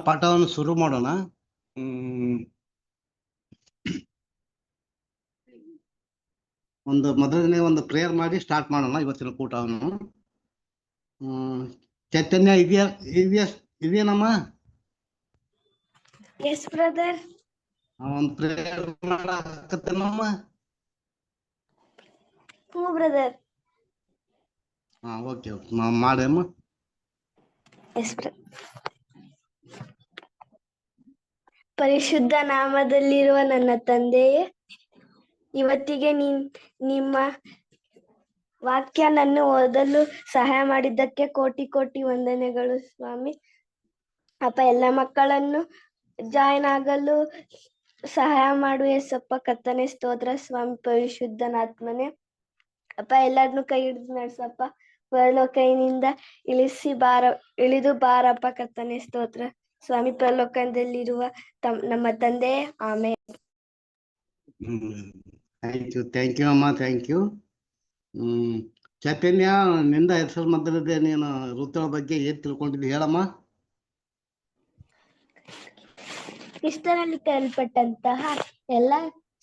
ಪಾಠವನ್ನು ಶುರು ಮಾಡೋಣ. ಮೊದಲನೇ ಒಂದು ಪ್ರೇಯರ್ ಮಾಡಿ ಸ್ಟಾರ್ಟ್ ಮಾಡೋಣ ಇವತ್ತಿನ ಕೂಟವನ್ನು. ಚೈತನ್ಯ ಇದೆಯೇನಮ್ಮ? Yes brother. ಒಂದು ಪ್ರೇಯರ್ ಮಾಡಕತ್ತೇನಮ್ಮ? ಹ್ಞೂ ಬ್ರದರ್. ಓಕೆ ಮಾಡಮ್ಮ. Yes brother. ಪರಿಶುದ್ಧ ನಾಮದಲ್ಲಿರುವ ನನ್ನ ತಂದೆಯೇ, ಇವತ್ತಿಗೆ ನಿಮ್ಮ ವಾಕ್ಯ ನನ್ನ ಓದಲು ಸಹಾಯ ಮಾಡಿದ್ದಕ್ಕೆ ಕೋಟಿ ಕೋಟಿ ವಂದನೆಗಳು ಸ್ವಾಮಿ. ಅಪ್ಪ, ಎಲ್ಲ ಮಕ್ಕಳನ್ನು ಜಾಯಿನ್ ಆಗಲು ಸಹಾಯ ಮಾಡು ಏಸಪ್ಪ. ಕರ್ತನೇ ಸ್ತೋತ್ರ ಸ್ವಾಮಿ. ಪರಿಶುದ್ಧನಾತ್ಮನೆ ಅಪ್ಪ, ಎಲ್ಲರನ್ನು ಕೈ ಹಿಡಿದು ನಡ್ಸಪ್ಪ. ಪರಲೋಕದಿಂದ ಇಳಿದು ಬಾರಪ್ಪ. ಕರ್ತನೇ ಸ್ತೋತ್ರ ಸ್ವಾಮಿ. ಪರಲೋಕದಲ್ಲಿರುವ ನಮ್ಮ ತಂದೆ, ಆಮೇಲೆ. ಥ್ಯಾಂಕ್ ಯು ಅಮ್ಮ, ಥ್ಯಾಂಕ್ ಯು. ಚೈತನ್ಯ, ನಿಂದ ಹೆಸರು ಮೊದಲಿದೆ. ನೀನು ಋತುಗಳ ಬಗ್ಗೆ ಏನ್ ತಿಳ್ಕೊಂಡಿದ್ದಿ ಹೇಳಮ್ಮ. ಕ್ರಿಸ್ತನಲ್ಲಿ ಕರೆಯಲ್ಪಟ್ಟಂತಹ ಎಲ್ಲ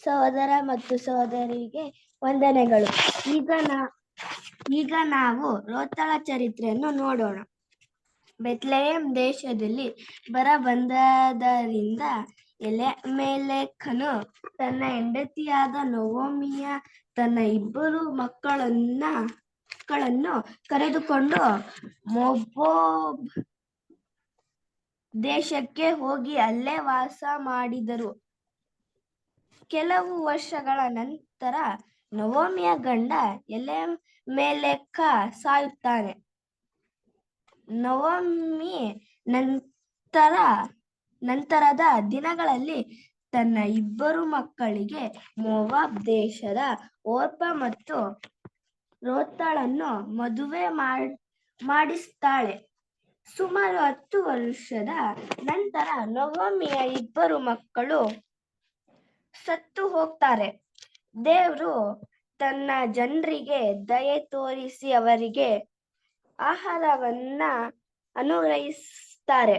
ಸಹೋದರ ಮತ್ತು ಸಹೋದರಿಗೆ ವಂದನೆಗಳು. ಈಗ ನಾವು ರೋತಳ ಚರಿತ್ರೆಯನ್ನು ನೋಡೋಣ. ಬೆತ್ಲೆಹೇಮ್ ದೇಶದಲ್ಲಿ ಬರ ಬಂದದರಿಂದ ಎಲಿಮೆಲೆಕನು ತನ್ನ ಹೆಂಡತಿಯಾದ ನೊವೊಮಿಯ ತನ್ನ 2 ಮಕ್ಕಳನ್ನು ಕರೆದುಕೊಂಡು ಮೊವಾಬ್ ದೇಶಕ್ಕೆ ಹೋಗಿ ಅಲ್ಲೇ ವಾಸ ಮಾಡಿದರು. ಕೆಲವು ವರ್ಷಗಳ ನಂತರ ನೊವೊಮಿಯ ಗಂಡ ಎಲಿಮೆಲೆಕ ಸಾಯುತ್ತಾನೆ. ನೊವೊಮಿ ನಂತರದ ದಿನಗಳಲ್ಲಿ ತನ್ನ 2 ಮಕ್ಕಳಿಗೆ ಮೋವಾಬ್ ದೇಶದ ಓರ್ಪ ಮತ್ತು ರೋತಳನ್ನು ಮದುವೆ ಮಾಡಿಸ್ತಾಳೆ. ಸುಮಾರು 10 ವರ್ಷದ ನಂತರ ನೊವೊಮಿಯ 2 ಮಕ್ಕಳು ಸತ್ತು ಹೋಗ್ತಾರೆ. ದೇವರು ತನ್ನ ಜನರಿಗೆ ದಯೆ ತೋರಿಸಿ ಅವರಿಗೆ ಆಹಾರವನ್ನ ಅನುಗ್ರಹಿಸ್ತಾರೆ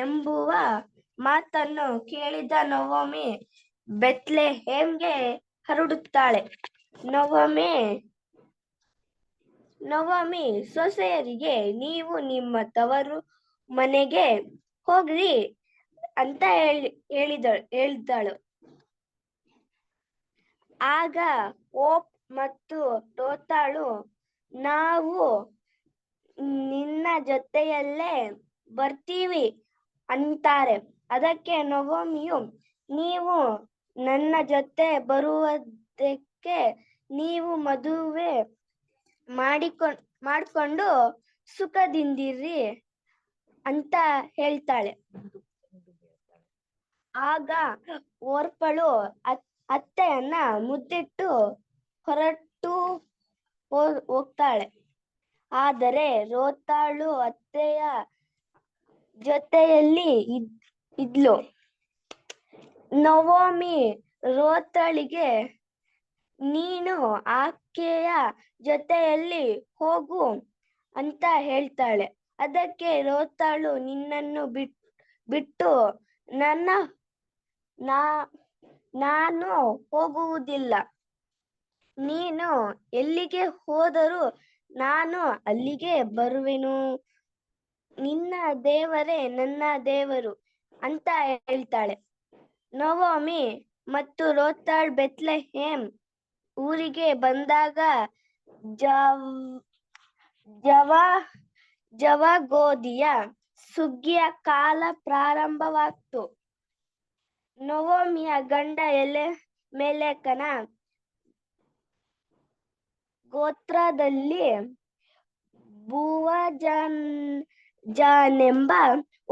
ಎಂಬುವ ಮಾತನ್ನು ಕೇಳಿದ ನೊವೊಮಿ ಬೆತ್ಲೆಹೇಮ್ಗೆ ಹರಡುತ್ತಾಳೆ. ನೊವೊಮಿ ಸೊಸೆಯರಿಗೆ, ನೀವು ನಿಮ್ಮ ತವರು ಮನೆಗೆ ಹೋಗ್ರಿ ಅಂತ ಹೇಳಿದಳು. ಆಗ ಓಪ್ ಮತ್ತು ರೋತಾಳು, ನಾವು ನಿನ್ನ ಜೊತೆಯಲ್ಲೇ ಬರ್ತೀವಿ ಅಂತಾರೆ. ಅದಕ್ಕೆ ನೊವೊಮಿಯು, ನೀವು ನನ್ನ ಜೊತೆ ಬರುವುದಕ್ಕೆ ನೀವು ಮದುವೆ ಮಾಡಿಕೊಂಡು ಸುಖದಿಂದಿರಿ ಅಂತ ಹೇಳ್ತಾಳೆ. ಆಗ ಓರ್ಪಳು ಅತ್ತೆಯನ್ನ ಮುದ್ದಿಟ್ಟು ಹೊರಟು ಹೋಗ್ತಾಳೆ. ಆದರೆ ರೋತಾಳು ಅತ್ತೆಯ ಜೊತೆಯಲ್ಲಿ ಇದ್ಲು. ನೊವೊಮಿ ರೋತಳಿಗೆ, ನೀನು ಆಕೆಯ ಜೊತೆಯಲ್ಲಿ ಹೋಗು ಅಂತ ಹೇಳ್ತಾಳೆ. ಅದಕ್ಕೆ ರೋತಾಳು, ನಿನ್ನನ್ನು ಬಿಟ್ಟು ನಾನು ಹೋಗುವುದಿಲ್ಲ. ನೀನು ಎಲ್ಲಿಗೆ ಹೋದರೂ ನಾನು ಅಲ್ಲಿಗೆ ಬರುವೆನು. ನಿನ್ನ ದೇವರೇ ನನ್ನ ದೇವರು ಅಂತ ಹೇಳ್ತಾಳೆ. ನೊವೊಮಿ ಮತ್ತು ರೋತಾಳ್ ಬೆತ್ಲೆಹೇಮ್ ಊರಿಗೆ ಬಂದಾಗ ಜವಗೋದಿಯ ಸುಗ್ಗಿಯ ಕಾಲ ಪ್ರಾರಂಭವಾಗ್ತು. ನೊವೊಮಿಯ ಗಂಡ ಎಲಿಮೆಲೆಕನ ಗೋತ್ರದಲ್ಲಿ ಬೂವಜನೆಂಬ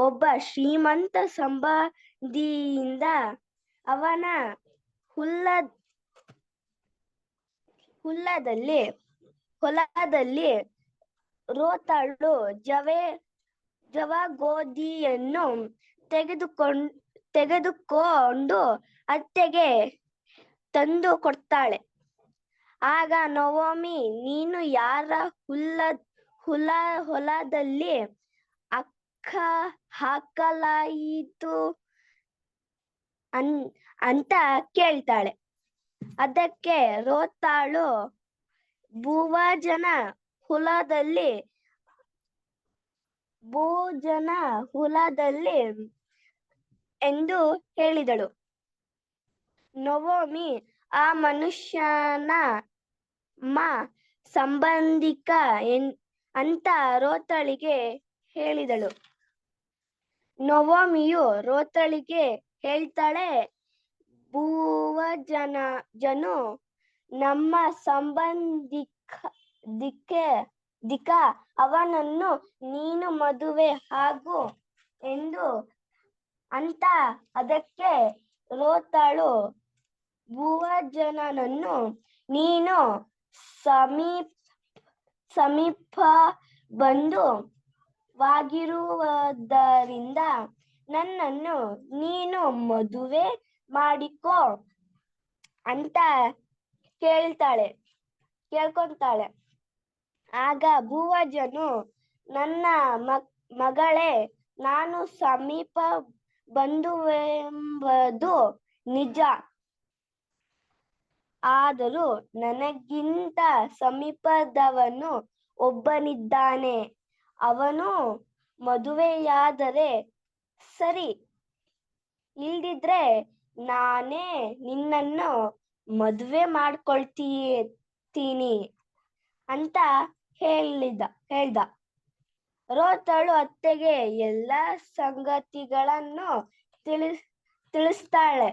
ಒಬ್ಬ ಶ್ರೀಮಂತ ಸಂಬಂಧಿಯಿಂದ ಅವನ ಹೊಲದಲ್ಲಿ ರೋತಾಳು ಜವಗೋದಿಯನ್ನು ತೆಗೆದುಕೊಂಡು ಅತ್ತೆಗೆ ತಂದು ಕೊಡ್ತಾಳೆ. ಆಗ ನೊವೊಮಿ, ನೀನು ಯಾರ ಹೊಲದಲ್ಲಿ ಹಾಕಲಾಯಿತು ಅಂತ ಕೇಳ್ತಾಳೆ. ಅದಕ್ಕೆ ರೋತಾಳು, ಭೂವಜನ ಹುಲದಲ್ಲಿ ಎಂದು ಹೇಳಿದಳು. ನವೋಮಿ ಆ ಮನುಷ್ಯನ ಸಂಬಂಧಿಕ ಅಂತ ರೋತಳಿಗೆ ಹೇಳಿದಳು. ನವೋಮಿಯು ರೋತಳಿಗೆ ಹೇಳ್ತಾಳೆ, ಭೂವಜನು ನಮ್ಮ ಸಂಬಂಧಿಕ, ಅವನನ್ನು ನೀನು ಮದುವೆ ಆಗು ಅಂತ. ಅದಕ್ಕೆ ರೋತಾಳು, ಭೂವಜನನನ್ನು ನೀನು ಸಮೀಪ ಬಂಧುವಾಗಿರುವುದರಿಂದ ನನ್ನನ್ನು ನೀನು ಮದುವೆ ಮಾಡಿಕೋ ಅಂತ ಕೇಳ್ಕೊಂತಾಳೆ. ಆಗ ಭೂವಜನು, ನನ್ನ ಮಗಳೇ, ನಾನು ಸಮೀಪ ಬಂಧುವೆಂಬುದು ನಿಜ. ಆದರೂ ನನಗಿಂತ ಸಮೀಪದವನು ಒಬ್ಬನಿದ್ದಾನೆ. ಅವನು ಮದುವೆಯಾದರೆ ಸರಿ, ಇಲ್ದಿದ್ರೆ ನಾನೇ ನಿನ್ನನ್ನು ಮದುವೆ ಮಾಡ್ಕೊಳ್ತೀನಿ ಅಂತ ಹೇಳ್ದ. ರೋತಳು ಅತ್ತೆಗೆ ಎಲ್ಲ ಸಂಗತಿಗಳನ್ನು ತಿಳಿಸ್ತಾಳೆ.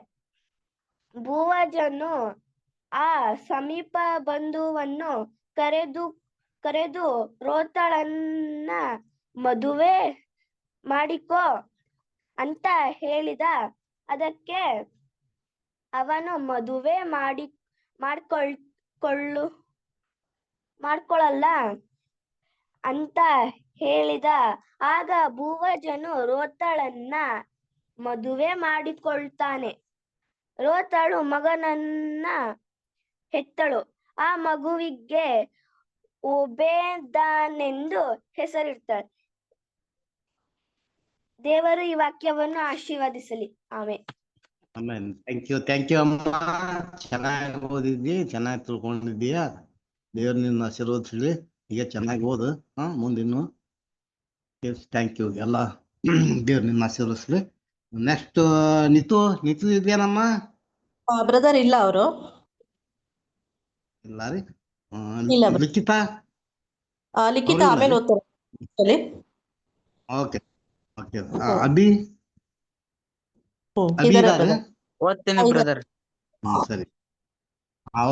ಭೂವಜನು ಆ ಸಮೀಪ ಬಂಧುವನ್ನು ಕರೆದು ರೋತಳನ್ನ ಮದುವೆ ಮಾಡಿಕೋ ಅಂತ ಹೇಳಿದ. ಅದಕ್ಕೆ ಅವನು ಮದುವೆ ಮಾಡ್ಕೊಳ್ಳಲ್ಲ ಅಂತ ಹೇಳಿದ. ಆಗ ಭೂವಜನು ರೋತಳನ್ನ ಮದುವೆ ಮಾಡಿಕೊಳ್ತಾನೆ. ರೋತಳು ಮಗನನ್ನ ಹೆತ್ತಳು. ಆ ಮಗುವಿಗೆ ಓಬೇದನೆಂದು ಹೆಸರಿಡ್ತಾಳೆ. ದೇವರು ಈ ವಾಕ್ಯವನ್ನು ಆಶೀರ್ವದಿಸಲಿ. ಆಮೆನ್. ಆಮೇನ್. ಥ್ಯಾಂಕ್ ಯು ಅಮ್ಮ. ಚೆನ್ನಾಗಿ ಓದಿದ್ದಿ, ಚೆನ್ನಾಗಿ ತಿಳ್ಕೊಂಡಿದ್ದೀಯಾ. ದೇವ್ರು ನಿನ್ನ ಆಶೀರ್ವದಿಸಲಿ. ಈಗ ಚೆನ್ನಾಗಿ ಓದು. ಮುಂದಿನ್ನು ಥ್ಯಾಂಕ್ ಯು. ಎಲ್ಲ ದೇವ್ರು ನಿನ್ನ ಆಶೀರ್ವದಿಸಲಿ. ನೆಕ್ಸ್ಟ್ ನಿತು ಇದೆಯೇನಮ್ಮ? ಬ್ರದರ್ ಇಲ್ಲ, ಅವರು ಇಲ್ಲ ರೀ. ಇಲ್ಲ. ಲಿಖಿತ ಲಿಖಿತ ಆಮೇಲೆ ಓದ್ತಾರೆ. ಓಕೆ. ಅಭಿ ಇದಾರೆ ಇದಾರೆ? ಓದ್ತೇನೆ ಬ್ರದರ್. ಸರಿ.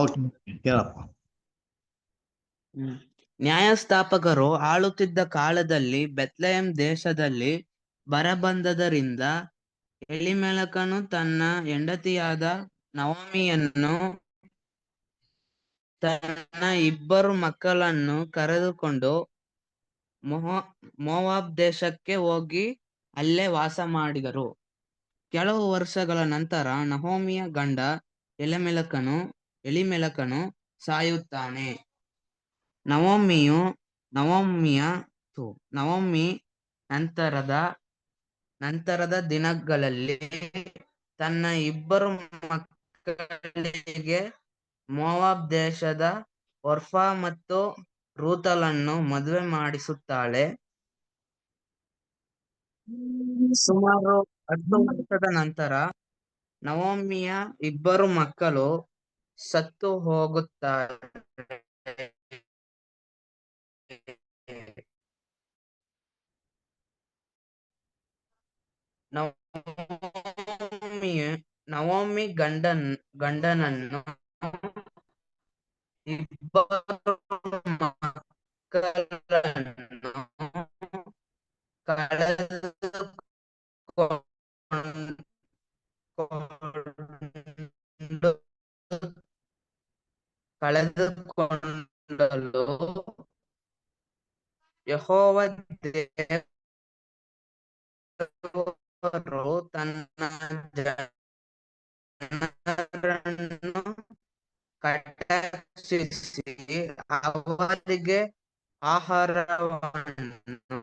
ಓಕೆ, ಕೇಳಪ್ಪ. ನ್ಯಾಯಸ್ಥಾಪಕರು ಆಳುತ್ತಿದ್ದ ಕಾಲದಲ್ಲಿ ಬೆತ್ಲೆಹೇಮ್ ದೇಶದಲ್ಲಿ ಬರಬಂದದರಿಂದ ಎಲಿಮೆಲಕನು ತನ್ನ ಹೆಂಡತಿಯಾದ ನವೋಮಿಯನ್ನು ತನ್ನ 2 ಮಕ್ಕಳನ್ನು ಕರೆದುಕೊಂಡು ಮೋವಾಬ್ ದೇಶಕ್ಕೆ ಹೋಗಿ ಅಲ್ಲೇ ವಾಸ ಮಾಡಿದರು. ಕೆಲವು ವರ್ಷಗಳ ನಂತರ ನಹೋಮಿಯ ಗಂಡ ಎಲಿಮೆಲಕನು ಸಾಯುತ್ತಾನೆ. ನವೋಮಿ ನಂತರದ ದಿನಗಳಲ್ಲಿ ತನ್ನ 2 ಮಕ್ಕಳಿಗೆ ಮೋವಾಬ್ ದೇಶದ ಒರ್ಫಾ ಮತ್ತು ರೂತಳನ್ನು ಮದುವೆ ಮಾಡಿಸುತ್ತಾಳೆ. ಸುಮಾರು 10 ವರ್ಷದ ನಂತರ ನವೋಮಿಯ 2 ಮಕ್ಕಳು ಸತ್ತು ಹೋಗುತ್ತಾರೆ. ನವೋಮಿ ಗಂಡನನ್ನು 2 ಮಕ್ಕಳನ್ನು ಕಳೆದುಕೊಂಡಳು. ಯೆಹೋವ ದೇವರು ತನ್ನ ಜನರನ್ನು ಕಟಾಕ್ಷಿಸಿ ಅವರಿಗೆ ಆಹಾರವನ್ನು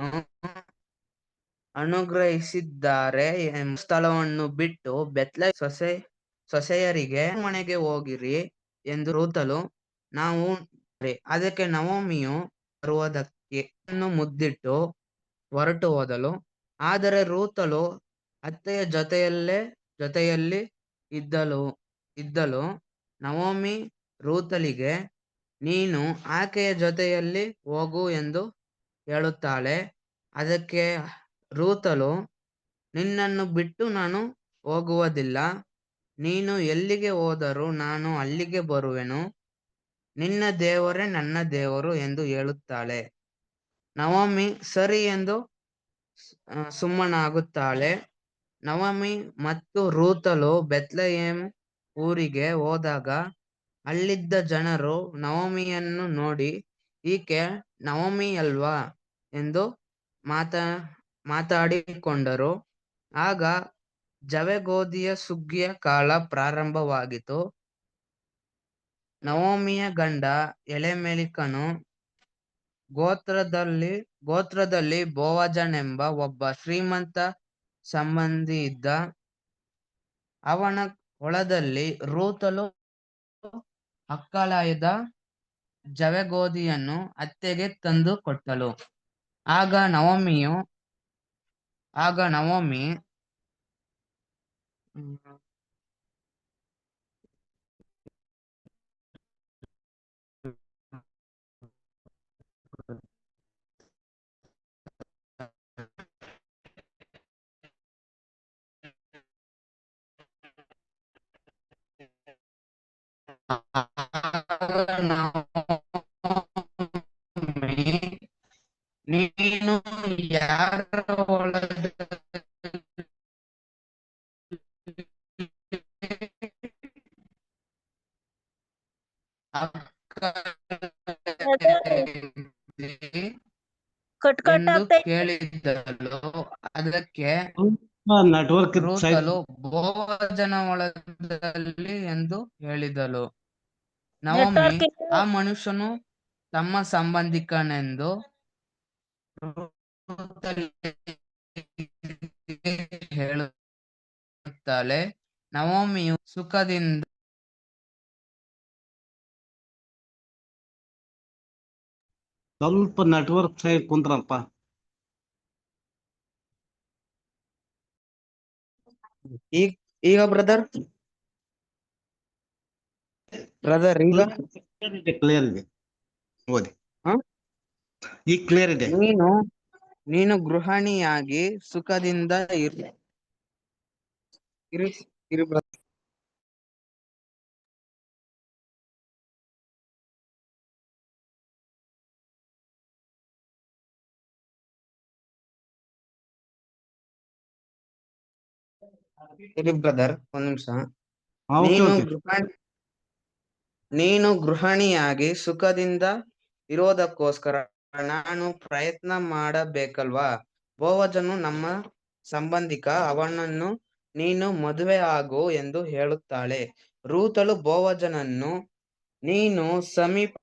ಅನುಗ್ರಹಿಸಿದ್ದಾರೆ ಎಂಬ ಸ್ಥಳವನ್ನು ಬಿಟ್ಟು ಬೆತ್ಲೆ ಸೊಸೆಯರಿಗೆ ಮನೆಗೆ ಹೋಗಿರಿ ಎಂದು ರೂತಲು ನಾವು ಅದಕ್ಕೆ ನವೋಮಿಯು ಬರುವುದಕ್ಕೆ ಮುದ್ದಿಟ್ಟು ಹೊರಟು ಹೋದಳು. ಆದರೆ ರೂತಲು ಅತ್ತೆಯ ಜೊತೆಯಲ್ಲಿ ಇದ್ದಳು. ನವೋಮಿ ರೂತಲಿಗೆ, ನೀನು ಆಕೆಯ ಜೊತೆಯಲ್ಲಿ ಹೋಗು ಎಂದು ಹೇಳುತ್ತಾಳೆ. ಅದಕ್ಕೆ ರೂತಲು, ನಿನ್ನನ್ನು ಬಿಟ್ಟು ನಾನು ಹೋಗುವುದಿಲ್ಲ. ನೀನು ಎಲ್ಲಿಗೆ ಹೋದರೂ ನಾನು ಅಲ್ಲಿಗೆ ಬರುವೆನು. ನಿನ್ನ ದೇವರೇ ನನ್ನ ದೇವರು ಎಂದು ಹೇಳುತ್ತಾಳೆ. ನವೋಮಿ ಸರಿ ಎಂದು ಸುಮ್ಮನಾಗುತ್ತಾಳೆ. ನವೋಮಿ ಮತ್ತು ರೂತಲು ಬೆತ್ಲೆಹೇಮ್ ಊರಿಗೆ ಹೋದಾಗ ಅಲ್ಲಿದ್ದ ಜನರು ನವೋಮಿಯನ್ನು ನೋಡಿ, ಈಕೆ ನವೋಮಿಯಲ್ವಾ ಎಂದು ಮಾತಾಡಿಕೊಂಡರು. ಆಗ ಜವೆಗೋದಿಯ ಸುಗ್ಗಿಯ ಕಾಲ ಪ್ರಾರಂಭವಾಗಿತ್ತು. ನವೋಮಿಯ ಗಂಡ ಎಲೆಮೆಲಿಕನ ಗೋತ್ರದಲ್ಲಿ ಬೋವಜನೆಂಬ ಒಬ್ಬ ಶ್ರೀಮಂತ ಸಂಬಂಧಿ ಇದ್ದ. ಅವನ ಹೊಲದಲ್ಲಿ ರೂತಲು ಹಕ್ಕಲಾಯದ ಜವೆಗೋದಿಯನ್ನು ಅತ್ತೆಗೆ ತಂದು ಕೊಟ್ಟಳು. ಆಗ ನವೋಮಿ ನೀನು ಯಾರ ಹೊಲದಲ್ಲಿ ಎಂದು ಕೇಳಿದ್ದಳು. ಅದಕ್ಕೆ ನೆಟ್ವರ್ಕ್ ರೂತಲು ಬೋವಜನ ಹೊಲದಲ್ಲಿ ಎಂದು ಹೇಳಿದಳು. ನವೋಮಿ, ಆ ಮನುಷ್ಯನು ತಮ್ಮ ಸಂಬಂಧಿಕನೆಂದು ಹೇಳುತ್ತಾಳೆ. ನವೋಮಿಯು ಸುಖದಿಂದ ಸ್ವಲ್ಪ ನೆಟ್ವರ್ಕ್ ಸೈಡ್ ಕುಂತ್ರಪ್ಪ. ಈಗ ಬ್ರದರ್ ಈಗ ಕ್ಲಿಯರ್ ಇದೆ, ಓದಿ. ಹ? ಈಗ ಕ್ಲಿಯರ್ ಇದೆ. ನೀನು ಗೃಹಿಣಿಯಾಗಿ ಸುಖದಿಂದ ಇರು brother. ಬ್ರದರ್ ಒಂದ್ ನಿಮಿಷ. ನೀನು ಗೃಹಿಣಿಯಾಗಿ ಸುಖದಿಂದ ಇರೋದಕ್ಕೋಸ್ಕರ ನಾನು ಪ್ರಯತ್ನ ಮಾಡಬೇಕಲ್ವಾ? ಬೋವಜನು ನಮ್ಮ ಸಂಬಂಧಿಕ, ಅವನನ್ನು ನೀನು ಮದುವೆ ಆಗು ಎಂದು ಹೇಳುತ್ತಾಳೆ. ರೂತಲು ಬೋವಜನನ್ನು, ನೀನು ಸಮೀಪ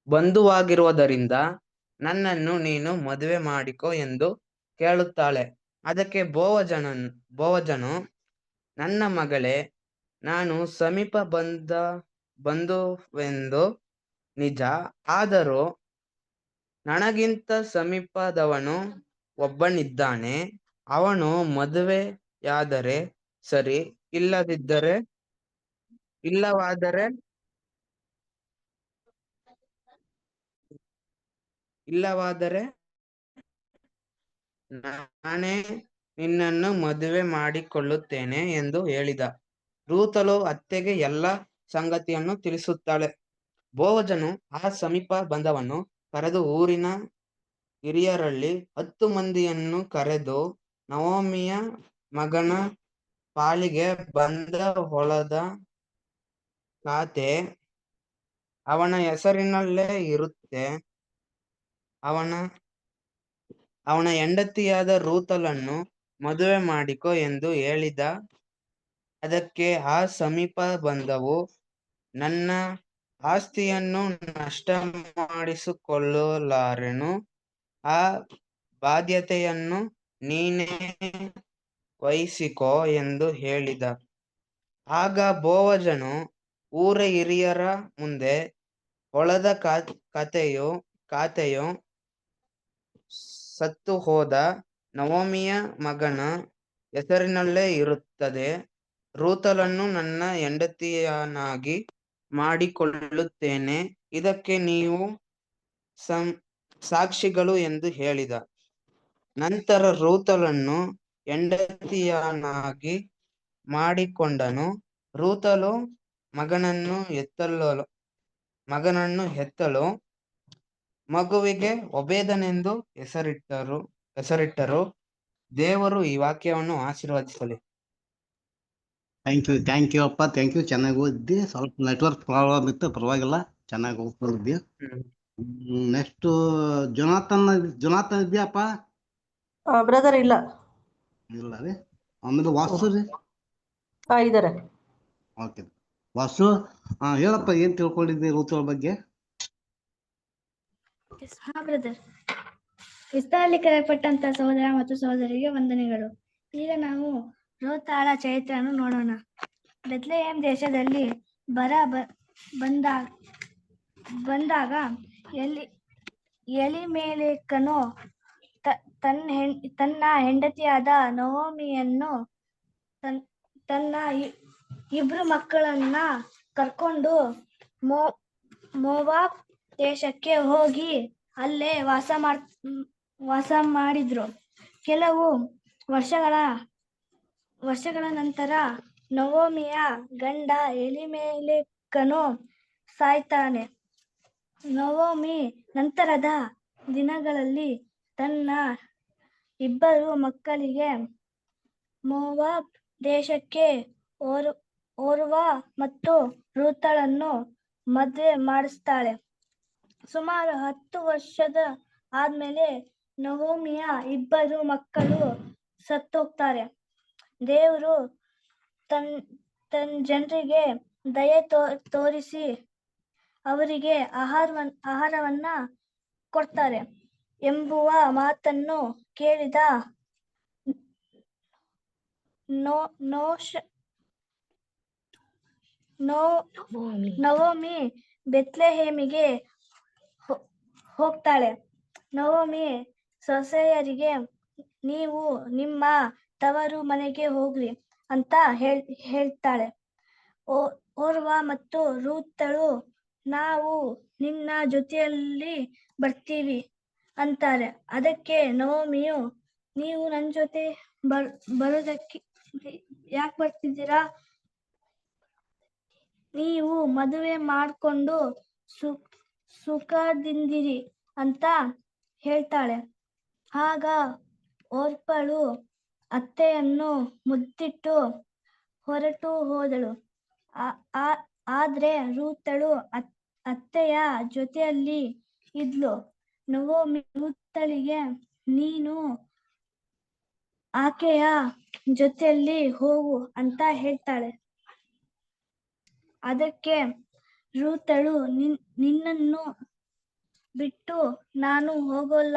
ಬಂಧುವಾಗಿರುವುದರಿಂದ ನನ್ನನ್ನು ನೀನು ಮದುವೆ ಮಾಡಿಕೊ ಎಂದು ಕೇಳುತ್ತಾಳೆ. ಅದಕ್ಕೆ ಬೋವಜನು, ನನ್ನ ಮಗಳೇ, ನಾನು ಸಮೀಪ ಬಂಧುವೆಂದು ನಿಜ. ಆದರೂ ನನಗಿಂತ ಸಮೀಪದವನು ಒಬ್ಬನಿದ್ದಾನೆ. ಅವನು ಮದುವೆಯಾದರೆ ಸರಿ, ಇಲ್ಲವಾದರೆ ನಾನೇ ನಿನ್ನನ್ನು ಮದುವೆ ಮಾಡಿಕೊಳ್ಳುತ್ತೇನೆ ಎಂದು ಹೇಳಿದ. ರೂತಲು ಅತ್ತೆಗೆ ಎಲ್ಲ ಸಂಗತಿಯನ್ನು ತಿಳಿಸುತ್ತಾಳೆ. ಬೋವಜನು ಆ ಸಮೀಪ ಬಂದವನು ಕರೆದು ಊರಿನ ಹಿರಿಯರಲ್ಲಿ 10 ಮಂದಿಯನ್ನು ಕರೆದು, ನವೋಮಿಯ ಮಗನ ಪಾಲಿಗೆ ಬಂದ ಹೊಲದ ಖಾತೆ ಅವನ ಹೆಸರಿನಲ್ಲೇ ಇರುತ್ತೆ. ಅವನ ಹೆಂಡತಿಯಾದ ರೂತಲನ್ನು ಮದುವೆ ಮಾಡಿಕೊ ಎಂದು ಹೇಳಿದ. ಅದಕ್ಕೆ ಆ ಸಮೀಪ ಬಂದವು ನನ್ನ ಆಸ್ತಿಯನ್ನು ನಷ್ಟ ಮಾಡಿಸಿಕೊಳ್ಳಲಾರೆನು. ಆ ಬಾಧ್ಯತೆಯನ್ನು ನೀನೇ ವಹಿಸಿಕೋ ಎಂದು ಹೇಳಿದ. ಆಗ ಬೋವಜನು ಊರ ಹಿರಿಯರ ಮುಂದೆ ಹೊಲದ ಖಾತೆಯು ಸತ್ತು ಹೋದ ನವೋಮಿಯ ಮಗನ ಹೆಸರಿನಲ್ಲೇ ಇರುತ್ತದೆ. ರೂತಳನ್ನು ನನ್ನ ಹೆಂಡತಿಯನ್ನಾಗಿ ಮಾಡಿಕೊಳ್ಳುತ್ತೇನೆ, ಇದಕ್ಕೆ ನೀವು ಸಾಕ್ಷಿಗಳು ಎಂದು ಹೇಳಿದ. ನಂತರ ರೂತಳನ್ನು ಹೆಂಡತಿಯನ್ನಾಗಿ ಮಾಡಿಕೊಂಡನು. ರೂತಳು ಮಗನನ್ನು ಹೆತ್ತಳು. ಮಗುವಿಗೆ ಒಬೇದನೆಂದು ಹೆಸರಿಟ್ಟರು. ದೇವರು ಈ ವಾಕ್ಯವನ್ನು ಆಶೀರ್ವದಿಸಲಿ. ಥ್ಯಾಂಕ್ ಯು ಅಪ್ಪ, ಥ್ಯಾಂಕ್ ಯು. ಚೆನ್ನಾಗಿ ಓದಿದ್ದಿ. ಸ್ವಲ್ಪ ನೆಟ್ವರ್ಕ್ ಪ್ರಾಬ್ಲಮ್ ಇತ್ತು, ಪರವಾಗಿಲ್ಲ, ಚೆನ್ನಾಗಿ ಓದ್ಕೊಂಡಿದ್ದಿ. ನೆಕ್ಸ್ಟ್ ಜೊನಾಥನ್ ಇದೆಯಪ್ಪ? ಬ್ರದರ್ ಇಲ್ಲ. ಇಲ್ಲ ರೀ. ಆಮೇಲೆ ವಾಸು ರೀ? ಇದಾರೆ. ಓಕೆ ವಾಸು, ಹೇಳಪ್ಪ, ಏನ್ ತಿಳ್ಕೊಂಡಿದ್ದಿ ಋತುಗಳ ಬಗ್ಗೆ? ಹಾ ಬ್ರದರ್. ಕ್ರಿಸ್ತನಲ್ಲಿ ಕರೆಯಲ್ಪಟ್ಟಂತ ಸಹೋದರ ಮತ್ತು ಸಹೋದರಿಗೆ ವಂದನೆಗಳು. ಈಗ ನಾವು ರೋತಾಳ ಚರಿತ್ರೆಯನ್ನು ನೋಡೋಣ. ಬೆತ್ಲೆಹೇಮ್ ದೇಶದಲ್ಲಿ ಬರ ಬಂದಾಗ ಎಲಿಮೆಲೆಕನು ತನ್ನ ಹೆಂಡತಿಯಾದ ನವೋಮಿಯನ್ನು ತನ್ನ ಇಬ್ರು ಮಕ್ಕಳನ್ನ ಕರ್ಕೊಂಡು ಮೋವಾಬ್ ದೇಶಕ್ಕೆ ಹೋಗಿ ಅಲ್ಲೇ ವಾಸ ಮಾಡಿದ್ರು. ಕೆಲವು ವರ್ಷಗಳ ನಂತರ ನವೋಮಿಯ ಗಂಡ ಎಲಿಮೆಲೆಕನು ಸಾಯ್ತಾನೆ. ನವೋಮಿ ನಂತರದ ದಿನಗಳಲ್ಲಿ ತನ್ನ ಇಬ್ಬರು ಮಕ್ಕಳಿಗೆ ಮೋವಾಬ್ ದೇಶಕ್ಕೆ ಓರ್ವ ಮತ್ತು ರೂತಳನ್ನು ಮದುವೆ ಮಾಡಿಸ್ತಾಳೆ. ಸುಮಾರು 10 ವರ್ಷದ ಆದ್ಮೇಲೆ ನವೋಮಿಯ ಇಬ್ಬರು ಮಕ್ಕಳು ಸತ್ತೋಗ್ತಾರೆ. ದೇವರು ತನ್ನ ಜನರಿಗೆ ದಯೆ ತೋರಿಸಿ ಅವರಿಗೆ ಆಹಾರವನ್ನ ಕೊಡ್ತಾರೆ ಎಂಬುವ ಮಾತನ್ನು ಕೇಳಿದ ನವೋಮಿ ಬೆತ್ಲೆಹೇಮಿಗೆ ಹೋಗ್ತಾಳೆ. ನವೋಮಿ ಸೊಸೆಯರಿಗೆ, ನೀವು ನಿಮ್ಮ ತವರು ಮನೆಗೆ ಹೋಗ್ರಿ ಅಂತ ಹೇಳ್ತಾಳೆ. ಓರ್ವ ಮತ್ತು ರೂತಳು, ನಾವು ನಿನ್ನ ಜೊತೆಯಲ್ಲಿ ಬರ್ತೀವಿ ಅಂತಾರೆ. ಅದಕ್ಕೆ ನವೋಮಿಯು, ನೀವು ನನ್ನ ಜೊತೆ ಬರೋದಕ್ಕೆ ಯಾಕೆ ಬರ್ತಿದ್ದೀರಾ? ನೀವು ಮದುವೆ ಮಾಡ್ಕೊಂಡು ಸುಖದಿಂದಿರಿ ಅಂತ ಹೇಳ್ತಾಳೆ. ಆಗ ಓರ್ಪಳು ಅತ್ತೆಯನ್ನು ಮುದ್ದಿಟ್ಟು ಹೊರಟು ಹೋದಳು. ಆದ್ರೆ ರೂತಳು ಅತ್ತೆಯ ಜೊತೆಯಲ್ಲಿ ಇದ್ಲು. ನವೋಮಿ ರೂತಳಿಗೆ, ನೀನು ಆಕೆಯ ಜೊತೆಯಲ್ಲಿ ಹೋಗು ಅಂತ ಹೇಳ್ತಾಳೆ. ಅದಕ್ಕೆ ರೂತಳು, ನಿನ್ನನ್ನು ಬಿಟ್ಟು ನಾನು ಹೋಗೋಲ್ಲ.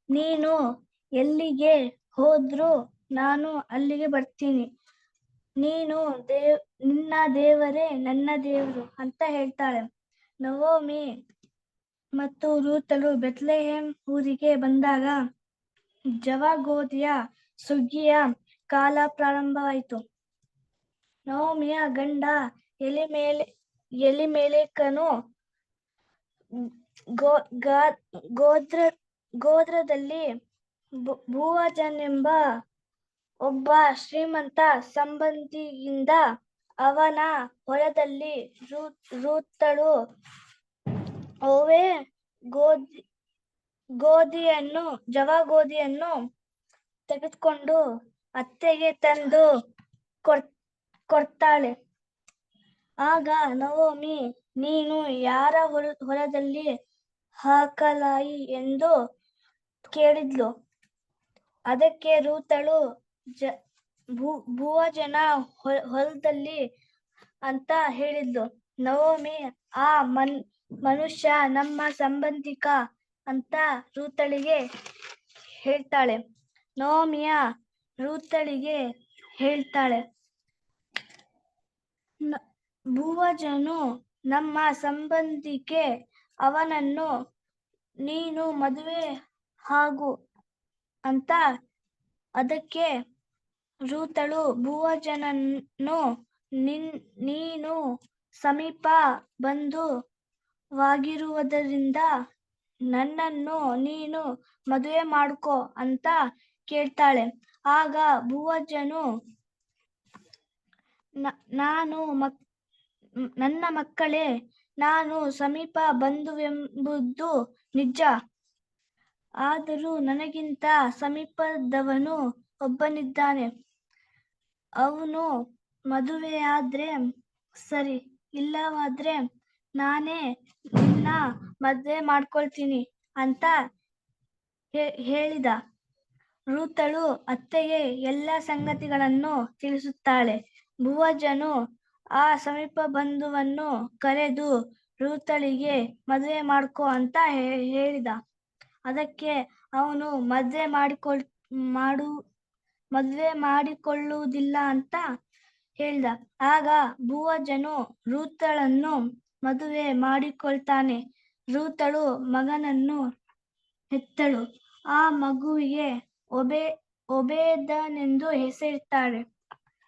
ನೀನು ಎಲ್ಲಿಗೆ ಹೋದ್ರು ನಾನು ಅಲ್ಲಿಗೆ ಬರ್ತೀನಿ. ನಿನ್ನ ದೇವರೇ ನನ್ನ ದೇವರು ಅಂತ ಹೇಳ್ತಾಳೆ. ನವೋಮಿ ಮತ್ತು ರೂತಳು ಬೆತ್ಲೆಹೇಮ್ ಊರಿಗೆ ಬಂದಾಗ ಜವ-ಗೋಧಿಯ ಸುಗ್ಗಿಯ ಕಾಲ ಪ್ರಾರಂಭವಾಯಿತು. ನವೋಮಿಯ ಗಂಡ ಎಲಿಮೆಲೆಕನು ಗೋತ್ರದಲ್ಲಿ ಬೋವಜನೆಂಬ ಒಬ್ಬ ಶ್ರೀಮಂತ ಸಂಬಂಧಿಯಿಂದ ಅವನ ಹೊಲದಲ್ಲಿ ರೂತಳು ಜವ-ಗೋಧಿಯನ್ನು ತೆಗೆದುಕೊಂಡು ಅತ್ತೆಗೆ ತಂದು ಕೊಡ್ತಾಳೆ. ಆಗ ನವೋಮಿ, ನೀನು ಯಾರ ಹೊಲದಲ್ಲಿ ಹಾಕಲಾಯಿ ಎಂದು ಕೇಳಿದ್ಲು. ಅದಕ್ಕೆ ರೂತಳು, ಬೋವಜನ ಹೊಲದಲ್ಲಿ ಅಂತ ಹೇಳಿದ್ಲು. ನವೋಮಿ ಆ ಮನುಷ್ಯ ನಮ್ಮ ಸಂಬಂಧಿಕ ಅಂತ ರೂತಳಿಗೆ ಹೇಳ್ತಾಳೆ. ನವೋಮಿಯ ರೂತಳಿಗೆ ಹೇಳ್ತಾಳೆ, ಭೂವಜನು ನಮ್ಮ ಸಂಬಂಧಿಕೆ, ಅವನನ್ನು ನೀನು ಮದುವೆ ಆಗು ಅಂತ. ಅದಕ್ಕೆ ರೂತಳು, ಭೂವಜನನ್ನು ನೀನು ಸಮೀಪ ಬಂಧುವಾಗಿರುವುದರಿಂದ ನನ್ನನ್ನು ನೀನು ಮದುವೆ ಮಾಡ್ಕೋ ಅಂತ ಕೇಳ್ತಾಳೆ. ಆಗ ಭೂವಜನು, ನನ್ನ ಮಕ್ಕಳೇ, ನಾನು ಸಮೀಪ ಬಂಧುವೆಂಬುದು ನಿಜ. ಆದರೂ ನನಗಿಂತ ಸಮೀಪದವನು ಒಬ್ಬನಿದ್ದಾನೆ. ಅವನು ಮದುವೆಯಾದ್ರೆ ಸರಿ, ಇಲ್ಲವಾದ್ರೆ ನಾನೇ ನಿನ್ನ ಮದುವೆ ಮಾಡ್ಕೊಳ್ತೀನಿ ಅಂತ ಹೇಳಿದ. ರೂತಳು ಅತ್ತೆಗೆ ಎಲ್ಲ ಸಂಗತಿಗಳನ್ನು ತಿಳಿಸುತ್ತಾಳೆ. ಭೂವಜನು ಆ ಸಮೀಪ ಬಂಧುವನ್ನು ಕರೆದು ರೂತಳಿಗೆ ಮದುವೆ ಮಾಡ್ಕೊ ಅಂತ ಹೇಳಿದ. ಅದಕ್ಕೆ ಅವನು ಮದುವೆ ಮಾಡಿಕೊಳ್ಳುವುದಿಲ್ಲ ಅಂತ ಹೇಳ್ದ. ಆಗ ಭೂವಜನು ರೂತಳನ್ನು ಮದುವೆ ಮಾಡಿಕೊಳ್ತಾನೆ. ರೂತಳು ಮಗನನ್ನು ಹೆತ್ತಳು. ಆ ಮಗುವಿಗೆ ಒಬೇದನೆಂದು ಹೆಸರಿಟ್ಟಾಳೆ.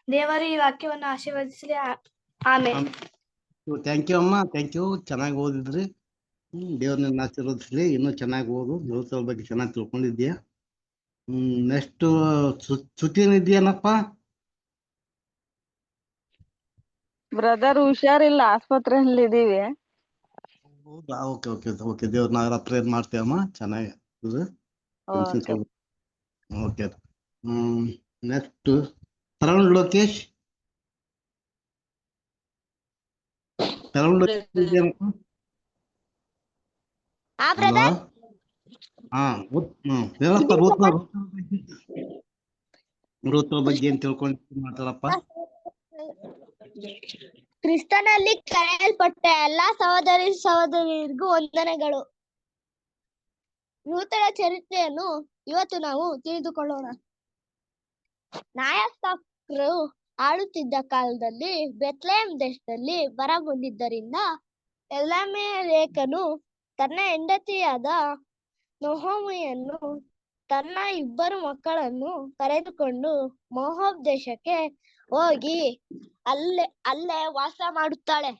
ದೇವರು ಈ ವಾಕ್ಯವನ್ನು ಆಶೀರ್ವದಿಸಲಿ. ಆಮೇಲೆ ಥ್ಯಾಂಕ್ ಯು ಅಮ್ಮ, ಥ್ಯಾಂಕ್ ಯು. ಚೆನ್ನಾಗಿ ಓದಿದ್ರಿ. ದೇವ್ರ ನಿನ್ನ ಆಶೀರ್ವದಿಸ್ಲಿ. ಇನ್ನೂ ಚೆನ್ನಾಗಿ ಓದು. ದೇವಸ್ಥಾನ ಬಗ್ಗೆ ಚೆನ್ನಾಗಿ ತಿಳ್ಕೊಂಡಿದ್ಯಾ. ನೆಕ್ಸ್ಟ್ ಸುತೀನಿದ್ಯೇನಪ್ಪ? ಬ್ರದರ್ ಹುಷಾರಿಲ್ಲ, ಆಸ್ಪತ್ರೆಯಲ್ಲಿ ಇದೀವಿ. ಹೌದಾ? Okay okay okay. ದೇವ್ರ ನಾವೆಲ್ಲ ಪ್ರೇಯರ್ ಮಾಡ್ತೇವಮ್ಮ. ಚೆನ್ನಾಗಿ ಓಕೆ. ನೆಕ್ಸ್ಟ್ ತರುಣ್ ಲೋಕೇಶ್. ತರುಣ್ ಲೋಕೇಶ್ ಹೇಳಪ್ಪ. ರೂತಳ ಬಗ್ಗೆ ಏನ್ ತಿಳ್ಕೊಂಡು ಮಾತಾಡಪ್ಪ. ಕ್ರಿಸ್ತನಲ್ಲಿ ಕರೆಯಲ್ಪಟ್ಟ ಎಲ್ಲಾ ಸಹೋದರಿಯರಿಗೂ ವಂದನೆಗಳು. ರೂತಳ ಚರಿತ್ರೆಯನ್ನು ಇವತ್ತು ನಾವು ತಿಳಿದುಕೊಳ್ಳೋಣ. ನ್ಯಾಯಸ್ಥಾಪಕರು ಆಳುತ್ತಿದ್ದ ಕಾಲದಲ್ಲಿ ಬೆತ್ಲೆಹೇಮ್ ದೇಶದಲ್ಲಿ ಬರ ಬಂದಿದ್ದರಿಂದ ಎಲೀಮೆಲೆಕನು ತನ್ನ ಹೆಂಡತಿಯಾದ ನಹೋಮಿಯನ್ನು ತನ್ನ 2 ಮಕ್ಕಳನ್ನು ಕರೆದುಕೊಂಡು ಮೋವಾಬ್ ದೇಶಕ್ಕೆ ಹೋಗಿ ಅಲ್ಲೇ ವಾಸ ಮಾಡುತ್ತಾಳೆ.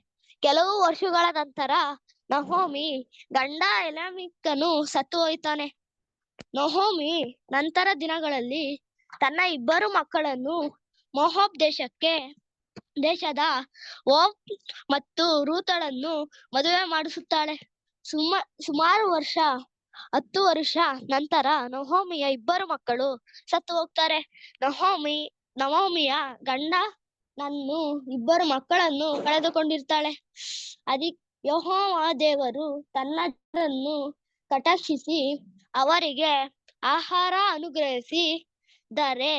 ಕೆಲವು ವರ್ಷಗಳ ನಂತರ ನಹೋಮಿ ಗಂಡ ಎಲೀಮೆಲೆಕನು ಸತ್ತು ಹೋಯ್ತಾನೆ. ನಹೋಮಿ ನಂತರ ದಿನಗಳಲ್ಲಿ ತನ್ನ 2 ಮಕ್ಕಳನ್ನು ಮೋವಾಬ್ ದೇಶದ ಓರ್ಪ ಮತ್ತು ರೂತಳನ್ನು ಮದುವೆ ಮಾಡಿಸುತ್ತಾಳೆ. ಸುಮಾರು 10 ವರ್ಷ ನಂತರ ನಹೋಮಿಯ 2 ಮಕ್ಕಳು ಸತ್ತು ಹೋಗ್ತಾರೆ. ನಹೋಮಿಯ ಗಂಡ ನನ್ನು 2 ಮಕ್ಕಳನ್ನು ಕಳೆದುಕೊಂಡಿರ್ತಾಳೆ. ಯೆಹೋವ ದೇವರು ತನ್ನ ಜನರನ್ನು ಕಟಾಕ್ಷಿಸಿ ಅವರಿಗೆ ಆಹಾರ ಅನುಗ್ರಹಿಸಿದ್ದಾರೆ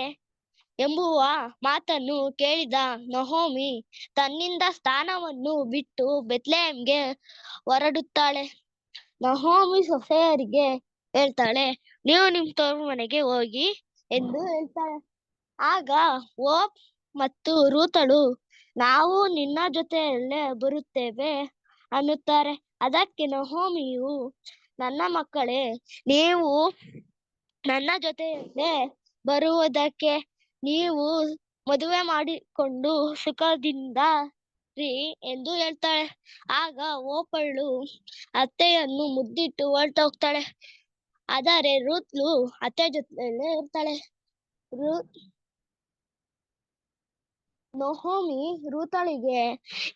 ಎಂಬುವ ಮಾತನ್ನು ಕೇಳಿದ ನಹೋಮಿ ತನ್ನಿಂದ ಸ್ಥಾನವನ್ನು ಬಿಟ್ಟು ಬೆತ್ಲೆಹೇಮ್ಗೆ ಹೊರಡುತ್ತಾಳೆ. ನಹೋಮಿ ಸೊಸೆಯರಿಗೆ ಹೇಳ್ತಾಳೆ, ನೀವು ನಿಮ್ಮ ತವರು ಮನೆಗೆ ಹೋಗಿ ಎಂದು ಹೇಳ್ತಾಳೆ. ಆಗ ಓರ್ಪ ಮತ್ತು ರೂತಳು, ನಾವು ನಿನ್ನ ಜೊತೆಯಲ್ಲೇ ಬರುತ್ತೇವೆ ಅನ್ನುತ್ತಾರೆ. ಅದಕ್ಕೆ ನಹೋಮಿಯು, ನನ್ನ ಮಕ್ಕಳೇ, ನೀವು ನನ್ನ ಜೊತೆಯಲ್ಲೇ ಬರುವುದಕ್ಕೆ ನೀವು ಮದುವೆ ಮಾಡಿಕೊಂಡು ಸುಖದಿಂದಿರಿ ಎಂದು ಹೇಳ್ತಾಳೆ. ಆಗ ಓರ್ಪಳು ಅತ್ತೆಯನ್ನು ಮುದ್ದಿಟ್ಟು ಹೊರಟೋಗ್ತಾಳೆ. ಆದರೆ ರೂತಳು ಅತ್ತೆ ಜೊತೆಯಲ್ಲೇ ಇರ್ತಾಳೆ. ನಹೋಮಿ ರೂತಳಿಗೆ,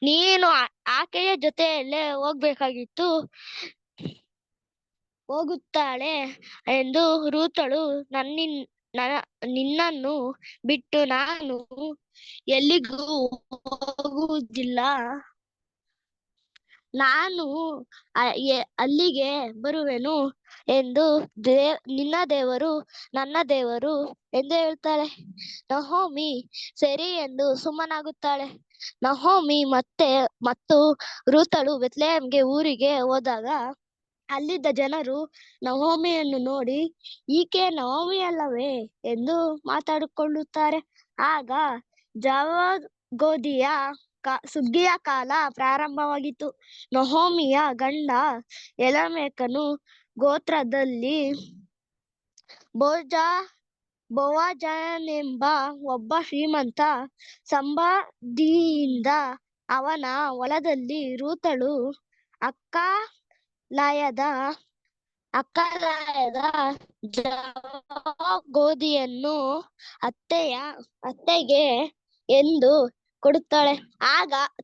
ನೀನು ಆಕೆಯ ಜೊತೆಯಲ್ಲೇ ಹೋಗ್ಬೇಕಾಗಿತ್ತು, ಹೋಗುತ್ತಾಳೆ ಎಂದು. ರೂತಳು, ನಿನ್ನನ್ನು ಬಿಟ್ಟು ನಾನು ಎಲ್ಲಿಗೂ ಹೋಗುವುದಿಲ್ಲ ನಾನು ಅಲ್ಲಿಗೆ ಬರುವೆನು ಎಂದು ನಿನ್ನ ದೇವರು ನನ್ನ ದೇವರು ಎಂದು ಹೇಳ್ತಾಳೆ. ನಹೋಮಿ ಸರಿ ಎಂದು ಸುಮ್ಮನಾಗುತ್ತಾಳೆ. ನಹೋಮಿ ಮತ್ತು ರೂತಳು ಬೆತ್ಲೆಹೇಮ್ಗೆ ಊರಿಗೆ ಹೋದಾಗ ಅಲ್ಲಿದ್ದ ಜನರು ನಹೋಮಿಯನ್ನು ನೋಡಿ, ಈಕೆ ನಹೋಮಿ ಅಲ್ಲವೇ ಎಂದು ಮಾತಾಡಿಕೊಳ್ಳುತ್ತಾರೆ. ಆಗ ಗೋಧಿಯ ಸುಗ್ಗಿಯ ಕಾಲ ಪ್ರಾರಂಭವಾಗಿತ್ತು. ನಹೋಮಿಯ ಗಂಡ ಎಲಮೆಕನು ಗೋತ್ರದಲ್ಲಿ ಬೋವಜನೆಂಬ ಒಬ್ಬ ಶ್ರೀಮಂತ ಸಂಬಂಧಿಯಿಂದ ಅವನ ಹೊಲದಲ್ಲಿ ರೂತಳು ಅಕ್ಕಲಾಯದ ಗೋಧಿಯನ್ನು ಅತ್ತೆಗೆ ಎಂದು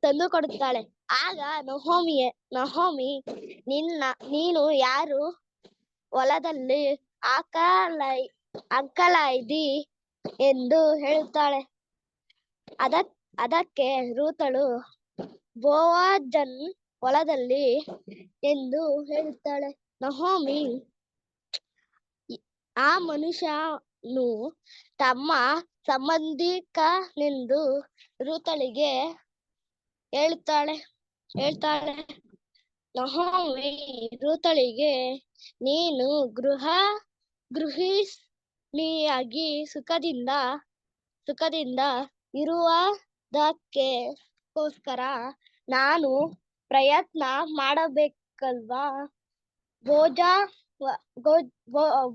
ತಂದು ಕೊಡುತ್ತಾಳೆ. ಆಗ ನಹೋಮಿ ನೀನು ಯಾರು ಹೊಲದಲ್ಲಿ ಅಕ್ಕಲಾಯ್ದಿ ಎಂದು ಹೇಳುತ್ತಾಳೆ. ಅದಕ್ಕೆ ರೂತಳು ಬೋವಜನ್ ಹೊಲದಲ್ಲಿ ಎಂದು ಹೇಳುತ್ತಾಳೆ. ನಹೋಮಿ ಆ ಮನುಷ್ಯನು ತಮ್ಮ ಸಂಬಂಧಿಕನೆಂದು ರೂತಳಿಗೆ ಹೇಳ್ತಾಳೆ. ನಹೋಮಿ ರೂತಳಿಗೆ, ನೀನು ಗೃಹಿಣಿಯಾಗಿ ಸುಖದಿಂದ ಇರುವುದಕ್ಕೋಸ್ಕರ ನಾನು ಪ್ರಯತ್ನ ಮಾಡಬೇಕಲ್ವಾ?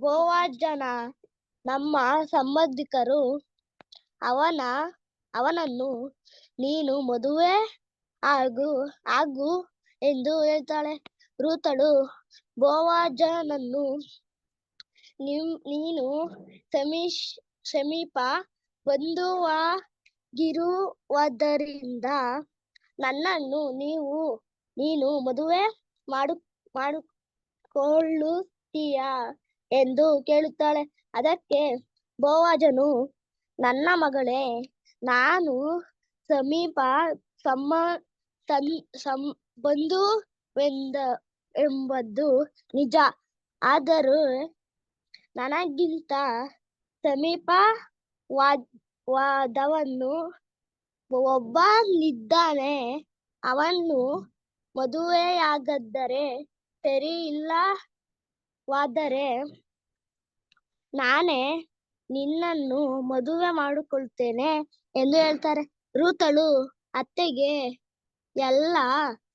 ಬೋವಜನ ನಮ್ಮ ಸಂಬಂಧಿಕರು ಅವನನ್ನು ನೀನು ಮದುವೆ ಆಗು ಎಂದು ಹೇಳ್ತಾಳೆ. ರೂತಳು ಬೋವಜನನ್ನು ನೀನು ಸಮೀಪ ಬಂಧುವಾಗಿರುವುದರಿಂದ ನನ್ನನ್ನು ನೀನು ಮದುವೆ ಮಾಡಿಕೊಳ್ಳುತ್ತೀಯಾ ಎಂದು ಕೇಳುತ್ತಾಳೆ. ಅದಕ್ಕೆ ಬೋವಜನು, ನನ್ನ ಮಗಳೇ, ನಾನು ಸಮೀಪ ಬಂಧುವೆಂಬುದು ನಿಜ. ಆದರೂ ನನಗಿಂತ ಸಮೀಪವಾದವನು ಒಬ್ಬನಿದ್ದಾನೆ. ಅವನು ಮದುವೆಯಾಗದರೆ ಸರಿ, ಇಲ್ಲವಾದರೆ ನಾನೇ ನಿನ್ನನ್ನು ಮದುವೆ ಮಾಡಿಕೊಳ್ತೇನೆ ಎಂದು ಹೇಳ್ತಾರೆ. ರೂತಳು ಅತ್ತೆಗೆ ಎಲ್ಲ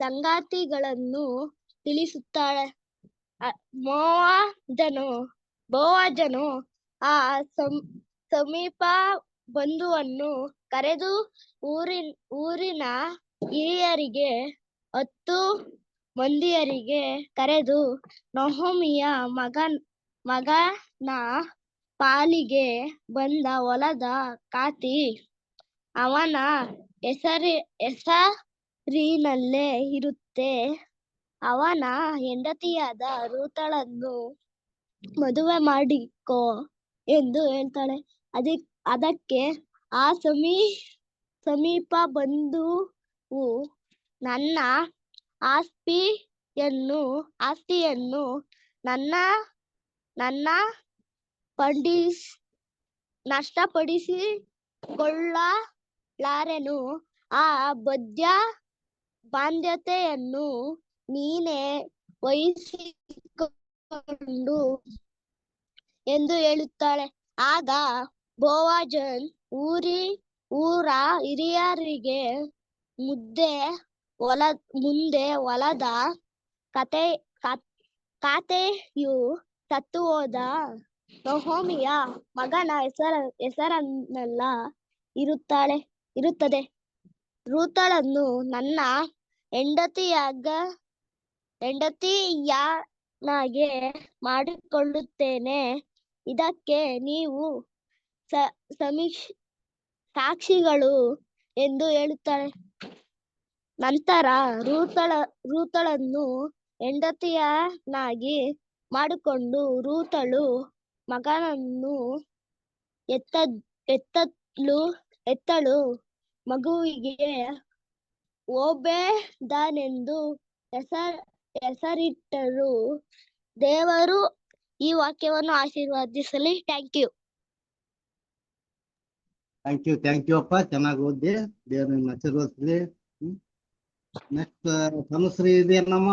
ಸಂಗತಿಗಳನ್ನು ತಿಳಿಸುತ್ತಾಳೆ. ಬೋವಜನು ಆ ಸಮೀಪ ಬಂಧುವನ್ನು ಕರೆದು ಊರಿನ ಹಿರಿಯರಿಗೆ 10 ಮಂದಿಯರಿಗೆ ಕರೆದು, ನಹೋಮಿಯ ಮಗನ ಪಾಲಿಗೆ ಬಂದ ಹೊಲದ ಖಾತಿ ಅವನ ಹೆಸರಿನಲ್ಲೇ ಇರುತ್ತೆ. ಅವನ ಹೆಂಡತಿಯಾದ ರೂತಳನ್ನು ಮದುವೆ ಮಾಡಿಕೋ ಎಂದು ಹೇಳ್ತಾಳೆ. ಅದಕ್ಕೆ ಆ ಸಮೀಪ ಬಂಧುವು ನನ್ನ ಆಸ್ತಿಯನ್ನು ನನ್ನ ನಷ್ಟಪಡಿಸಿಕೊಳ್ಳಲಾರೆನು. ಆ ಬಾಧ್ಯತೆಯನ್ನು ನೀನೇ ವಹಿಸಿಕೊಂಡು ಎಂದು ಹೇಳುತ್ತಾಳೆ. ಆಗ ಬೋವಜನ್ ಊರ ಹಿರಿಯರಿಗೆ ಮುಂದೆ ಹೊಲದ ಖಾತೆಯು ಸತ್ತುಹೋದ ನಹೋಮಿಯ ಮಗನ ಹೆಸರನ್ನೆಲ್ಲ ಇರುತ್ತದೆ. ರೂತಳನ್ನು ನನ್ನ ಹೆಂಡತಿಯನ್ನಾಗಿ ಮಾಡಿಕೊಳ್ಳುತ್ತೇನೆ. ಇದಕ್ಕೆ ನೀವು ಸಾಕ್ಷಿಗಳು ಎಂದು ಹೇಳುತ್ತಾಳೆ. ನಂತರ ರೂತಳನ್ನು ಹೆಂಡತಿಯನ್ನಾಗಿ ಮಾಡಿಕೊಂಡು ರೂತಳು ಮಗನನ್ನು ಎತ್ತಳು. ಮಗುವಿಗೆ ಓಬೇದನೆಂದು ಹೆಸರಿಟ್ಟರು. ದೇವರು ಈ ವಾಕ್ಯವನ್ನು ಆಶೀರ್ವದಿಸಲಿ. Thank you. ಥ್ಯಾಂಕ್ ಯು ಅಪ್ಪ, ಚೆನ್ನಾಗಿ ಓದಿ. ದೇವ್ರ ನಿನ್ನ ಆಶೀರ್ವದಿಸ್ಲಿ. ನೆಕ್ಸ್ಟ್ ತನುಶ್ರೀ ಇದೆಯನ್ನಮ್ಮ.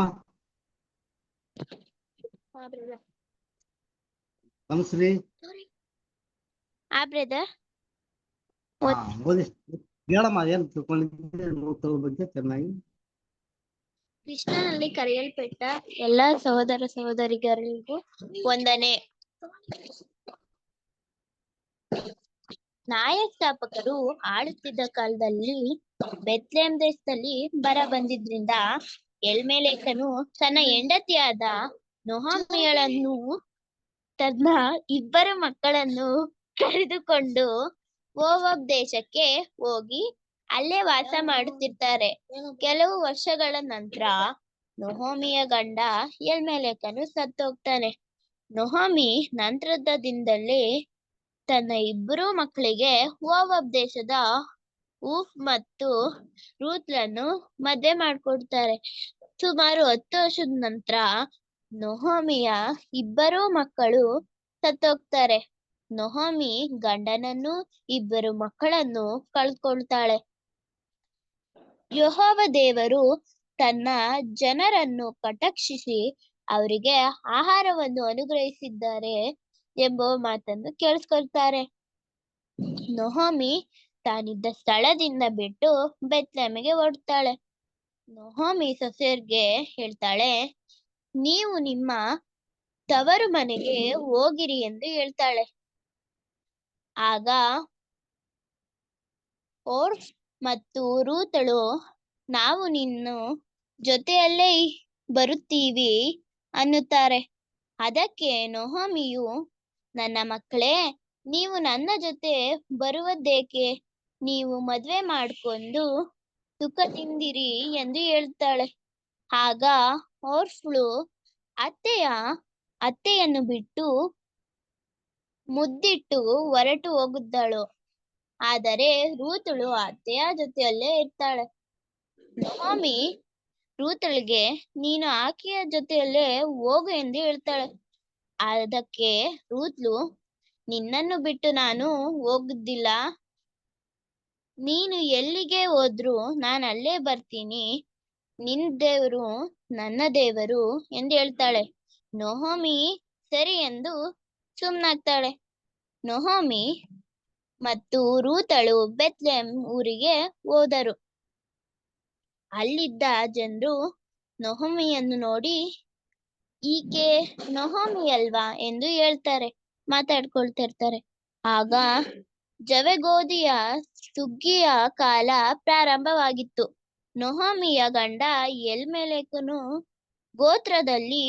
ತನುಶ್ರೀ ಬ್ರದರ್ ಓದಿ ಹೇಳಮ್ಮ, ಏನ್ ತಿಳ್ಕೊಂಡಿದ್ದೆ ನೂತನ ಬಗ್ಗೆ ಚೆನ್ನಾಗಿ. ಕೃಷ್ಣನಲ್ಲಿ ಕರೆಯಲ್ಪಟ್ಟ ಎಲ್ಲಾ ಸಹೋದರ ಸಹೋದರಿಯರಿಗೂ ವಂದನೆ. ನ್ಯಾಯಸ್ಥಾಪಕರು ಆಳುತ್ತಿದ್ದ ಕಾಲದಲ್ಲಿ ಬೆತ್ಲೆಹೇಮ್ ದೇಶದಲ್ಲಿ ಬರ ಬಂದಿದ್ರಿಂದ ಎಲ್ಮೆಲೇಕನು ತನ್ನ ಹೆಂಡತಿಯಾದ ನೊಹೊಮಿಯಳನ್ನು ತನ್ನ ಇಬ್ಬರು ಮಕ್ಕಳನ್ನು ಕರೆದುಕೊಂಡು ಮೋವಾಬ್ ದೇಶಕ್ಕೆ ಹೋಗಿ ಅಲ್ಲೇ ವಾಸ ಮಾಡುತ್ತಿರ್ತಾರೆ. ಕೆಲವು ವರ್ಷಗಳ ನಂತರ ನೊಹೊಮಿಯ ಗಂಡ ಎಲ್ಮೆಲೇಕನು ಸತ್ತೋಗ್ತಾನೆ. ನೊಹೊಮಿ ನಂತರದ ದಿನದಲ್ಲಿ ತನ್ನ ಇಬ್ಬರು ಮಕ್ಕಳಿಗೆ ಮೋವಾಬ್ ದೇಶದ ಊಫ್ ಮತ್ತು ರೂತ್ಲನ್ನು ಮದುವೆ ಮಾಡ್ಕೊಡ್ತಾರೆ. ಸುಮಾರು 10 ವರ್ಷದ ನಂತರ ನೊಹೊಮಿಯ ಇಬ್ಬರು ಮಕ್ಕಳು ಸತ್ತೋಗ್ತಾರೆ. ನೊಹೊಮಿ ಗಂಡನನ್ನು ಇಬ್ಬರು ಮಕ್ಕಳನ್ನು ಕಳ್ಕೊಳ್ತಾಳೆ. ಯೆಹೋವ ದೇವರು ತನ್ನ ಜನರನ್ನು ಕಟಾಕ್ಷಿಸಿ ಅವರಿಗೆ ಆಹಾರವನ್ನು ಅನುಗ್ರಹಿಸಿದ್ದಾರೆ ಎಂಬ ಮಾತನ್ನು ಕೇಳಿಸ್ಕೊಳ್ತಾರೆ. ನೊಹೊಮಿ ತಾನಿದ್ದ ಸ್ಥಳದಿಂದ ಬಿಟ್ಟು ಬೆತ್ಲೆಹೇಮಿಗೆ ಹೊರಡ್ತಾಳೆ. ನೊಹೊಮಿ ಸೊಸೆಯರಿಗೆ ಹೇಳ್ತಾಳೆ, ನೀವು ನಿಮ್ಮ ತವರು ಮನೆಗೆ ಹೋಗಿರಿ ಎಂದು ಹೇಳ್ತಾಳೆ. ಆಗ ಓರ್ಫ್ ಮತ್ತು ರೂತಳು, ನಾವು ನಿನ್ನ ಜೊತೆಯಲ್ಲೇ ಬರುತ್ತೀವಿ ಅನ್ನುತ್ತಾರೆ. ಅದಕ್ಕೆ ನೊಹೊಮಿಯು, ನನ್ನ ಮಕ್ಕಳೇ, ನೀವು ನನ್ನ ಜೊತೆ ಬರುವುದೇಕೆ? ನೀವು ಮದುವೆ ಮಾಡಿಕೊಂಡು ಸುಖದಿಂದಿರಿ ಎಂದು ಹೇಳ್ತಾಳೆ. ಆಗ ಓರ್ಫ್ಳು ಅತ್ತೆಯನ್ನು ಬಿಟ್ಟು ಮುದ್ದಿಟ್ಟು ಹೊರಟು ಹೋಗಿದ್ದಳು. ಆದರೆ ರೂತಳು ಅತ್ತೆಯ ಜೊತೆಯಲ್ಲೇ ಇರ್ತಾಳೆ. ನೊಹೊಮಿ ರೂತಳಿಗೆ, ನೀನು ಆಕೆಯ ಜೊತೆಯಲ್ಲೇ ಹೋಗು ಎಂದು ಹೇಳ್ತಾಳೆ. ಅದಕ್ಕೆ ರೂತ್ಳು, ನಿನ್ನನ್ನು ಬಿಟ್ಟು ನಾನು ಹೋಗುದಿಲ್ಲ. ನೀನು ಎಲ್ಲಿಗೆ ಹೋದ್ರು ನಾನು ಅಲ್ಲೇ ಬರ್ತೀನಿ. ನಿನ್ನ ದೇವರು ನನ್ನ ದೇವರು ಎಂದು ಹೇಳ್ತಾಳೆ. ನೊಹೊಮಿ ಸರಿ ಎಂದು ಸುಮ್ಮನಾಗ್ತಾಳೆ. ನೊಹೊಮಿ ಮತ್ತು ರೂತಳು ಬೆತ್ಲೆಹೇಮ್ ಊರಿಗೆ ಹೋದರು. ಅಲ್ಲಿದ್ದ ಜನರು ನೊಹೊಮಿಯನ್ನು ನೋಡಿ, ಈಕೆ ನೊಹೊಮಿ ಅಲ್ವಾ ಎಂದು ಹೇಳ್ತಾರೆ, ಮಾತಾಡ್ಕೊಳ್ತಿರ್ತಾರೆ. ಆಗ ಜವೆಗೋದಿಯ ಸುಗ್ಗಿಯ ಕಾಲ ಪ್ರಾರಂಭವಾಗಿತ್ತು. ನೊಹೊಮಿಯ ಗಂಡ ಎಲ್ಮೆಲೇಕನು ಗೋತ್ರದಲ್ಲಿ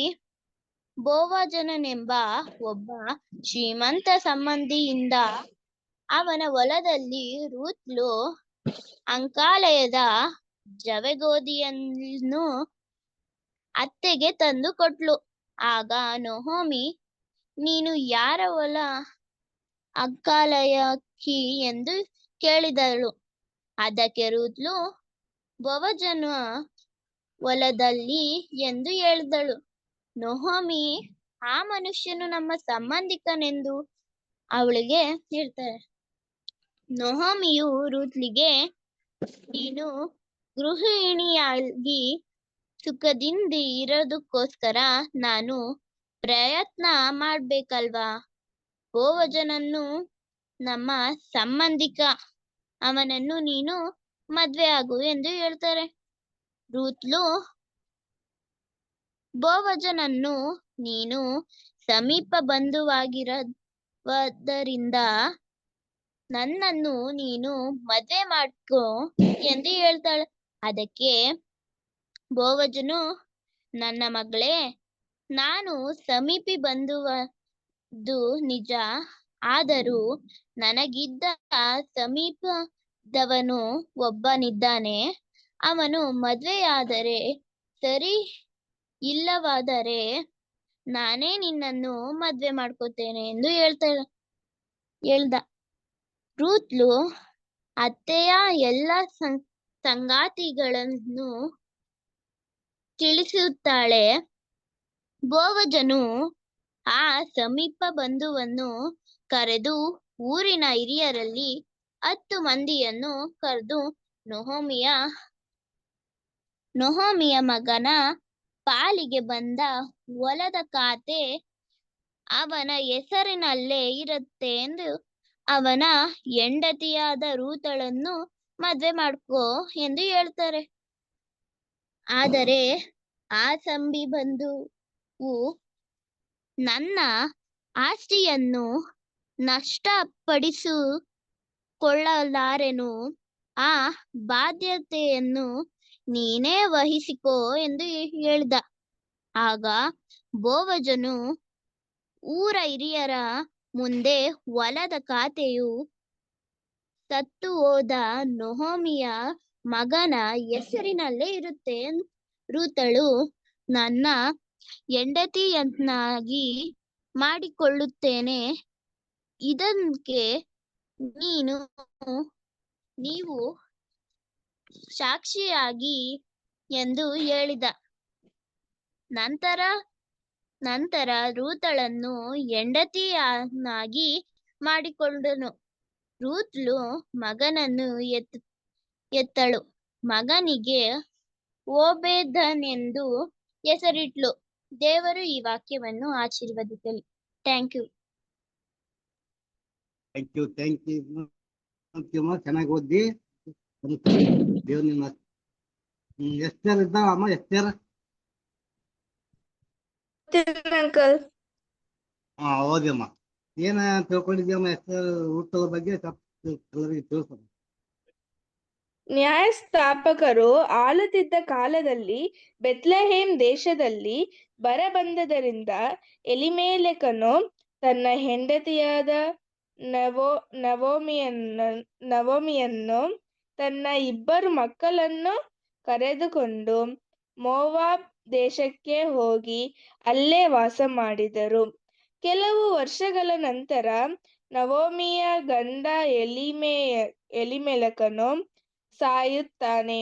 ಬೋವಜನೆಂಬ ಒಬ್ಬ ಶ್ರೀಮಂತ ಸಂಬಂಧಿಯಿಂದ ಅವನ ಹೊಲದಲ್ಲಿ ರೂತ್ಳು ಅಂಕಾಲಯದ ಜವೆಗೋದಿಯನ್ನು ಅತ್ತೆಗೆ ತಂದು ಕೊಟ್ಲು. ಆಗ ನೊಹೊಮಿ, ನೀನು ಯಾರ ಹೊಲ ಅಂಕಾಲಯಕ್ಕಿ ಎಂದು ಕೇಳಿದಳು. ಅದಕ್ಕೆ ರೂತ್ಳು, ಬೋವಜನ ಹೊಲದಲ್ಲಿ ಎಂದು ಹೇಳಿದಳು. ನೊಹೊಮಿ, ಆ ಮನುಷ್ಯನು ನಮ್ಮ ಸಂಬಂಧಿಕನೆಂದು ಅವಳಿಗೆ ಹೇಳ್ತಾರೆ. ನೊಹೊಮಿಯು ರೂತ್ಳಿಗೆ, ನೀನು ಗೃಹಿಣಿಯಾಗಿ ಸುಖದಿಂದ ಇರೋದಕ್ಕೋಸ್ಕರ ನಾನು ಪ್ರಯತ್ನ ಮಾಡ್ಬೇಕಲ್ವಾ? ಬೋವಜನನು ನಮ್ಮ ಸಂಬಂಧಿಕ, ಅವನನ್ನು ನೀನು ಮದ್ವೆ ಆಗು ಎಂದು ಹೇಳ್ತಾರೆ. ರೂತ್ಳು, ಬೋವಜನನ್ನು ನೀನು ಸಮೀಪ ಬಂಧುವಾಗಿರುವುದರಿಂದ ನನ್ನನ್ನು ನೀನು ಮದ್ವೆ ಮಾಡ್ಕೊ ಎಂದು ಹೇಳ್ತಾಳೆ. ಅದಕ್ಕೆ ಬೋವಜನು, ನನ್ನ ಮಗಳೇ, ನಾನು ಸಮೀಪಿ ಬಂಧುವುದು ನಿಜ, ಆದರೂ ನನಗಿದ್ದ ಸಮೀಪದವನು ಒಬ್ಬನಿದ್ದಾನೆ. ಅವನು ಮದ್ವೆಯಾದರೆ ಸರಿ, ಇಲ್ಲವಾದರೆ ನಾನೇ ನಿನ್ನನ್ನು ಮದ್ವೆ ಮಾಡ್ಕೋತೇನೆ ಎಂದು ಹೇಳ್ದ. ರೂತ್ಳು ಅತ್ತೆಯ ಎಲ್ಲ ಸಂಗಾತಿಗಳನ್ನು ತಿಳಿಸುತ್ತಾಳೆ. ಬೋವಜನು ಆ ಸಮೀಪ ಬಂಧುವನ್ನು ಕರೆದು ಊರಿನ ಹಿರಿಯರಲ್ಲಿ 10 ಮಂದಿಯನ್ನು ಕರೆದು ನೊಹೋಮಿಯ ಮಗನ ಪಾಲಿಗೆ ಬಂದ ಹೊಲದ ಖಾತೆ ಅವನ ಹೆಸರಿನಲ್ಲೇ ಇರುತ್ತೆ ಎಂದು ಅವನ ಹೆಂಡತಿಯಾದ ರೂತಳನ್ನು ಮದ್ವೆ ಮಾಡ್ಕೋ ಎಂದು ಹೇಳ್ತಾರೆ. ಆದರೆ ಆ ಬಂಧುವು ನನ್ನ ಆಸ್ತಿಯನ್ನು ನಷ್ಟಪಡಿಸಿಕೊಳ್ಳಲಾರೆನು, ಆ ಬಾಧ್ಯತೆಯನ್ನು ನೀನೇ ವಹಿಸಿಕೋ ಎಂದು ಹೇಳಿದ. ಆಗ ಬೋವಜನು ಊರ ಹಿರಿಯರ ಮುಂದೆ ಹೊಲದ ಖಾತೆಯು ಸತ್ತು ಹೋದ ನೊಹೋಮಿಯ ಮಗನ ಹೆಸರಿನಲ್ಲೇ ಇರುತ್ತೆ. ರೂತಳು ನನ್ನ ಹೆಂಡತಿಯನ್ನಾಗಿ ಮಾಡಿಕೊಳ್ಳುತ್ತೇನೆ, ಇದಕ್ಕೆ ನೀವು ಸಾಕ್ಷಿಯಾಗಿ ಎಂದು ಹೇಳಿದ. ನಂತರ ರೂತಳನ್ನು ಹೆಂಡತಿಯನ್ನಾಗಿ ಮಾಡಿಕೊಂಡನು. ರೂತ್ಳು ಮಗನನ್ನು ಎತ್ತಳು. ಮಗನಿಗೆ ಓಬೇದನೆಂದು ಹೆಸರಿಟ್ಲು. ದೇವರು ಈ ವಾಕ್ಯವನ್ನು ಆಶೀರ್ವದಿಸಲಿ. Thank you. ಥ್ಯಾಂಕ್ ಯು ಅಮ್ಮ, ಚೆನ್ನಾಗಿ ಓದಿ. ದೇವ್ರ ನಿಮ್ಮ ಎಷ್ಟೇರ್ ಇದ್ದಾವ ಅಮ್ಮ? ಎಷ್ಟೇರ? ಅಂಕಲ್ ಹಾ, ಓದಿಯಮ್ಮ. ಏನ ತಿಳ್ಕೊಂಡಿದ್ಯಮ್ಮ ಎಷ್ಟೇರ್ ಊಟದ ಬಗ್ಗೆ? ಎಲ್ಲರಿಗೆ ತಿಳಿಸಮ್ಮ. ನ್ಯಾಯಸ್ಥಾಪಕರು ಆಳುತ್ತಿದ್ದ ಕಾಲದಲ್ಲಿ ಬೆತ್ಲೆಹೇಮ್ ದೇಶದಲ್ಲಿ ಬರ ಬಂದದರಿಂದ ಎಲಿಮೆಲೆಕನು ತನ್ನ ಹೆಂಡತಿಯಾದ ನವೋಮಿಯನ್ನು ತನ್ನ 2 ಮಕ್ಕಳನ್ನು ಕರೆದುಕೊಂಡು ಮೋವಾಬ್ ದೇಶಕ್ಕೆ ಹೋಗಿ ಅಲ್ಲೇ ವಾಸ ಮಾಡಿದರು. ಕೆಲವು ವರ್ಷಗಳ ನಂತರ ನವೋಮಿಯ ಗಂಡ ಎಲಿಮೆಲೆಕನು ಸಾಯುತ್ತಾನೆ.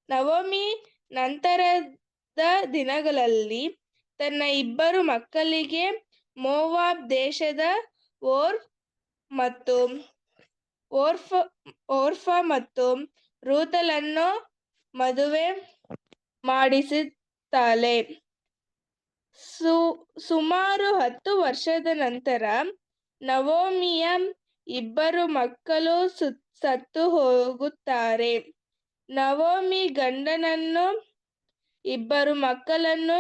ನವೋಮಿ ನಂತರದ ದಿನಗಳಲ್ಲಿ ತನ್ನ 2 ಮಕ್ಕಳಿಗೆ ಮೋವಾಬ್ ದೇಶದ ಓರ್ಫ ಮತ್ತು ರೂತಳನ್ನು ಮದುವೆ ಮಾಡಿಸುತ್ತಾಳೆ. ಸುಮಾರು 10 ವರ್ಷದ ನಂತರ ನವೋಮಿಯ 2 ಮಕ್ಕಳು ಸತ್ತು ಹೋಗುತ್ತಾರೆ. ನವೋಮಿ ಗಂಡನನ್ನು 2 ಮಕ್ಕಳನ್ನು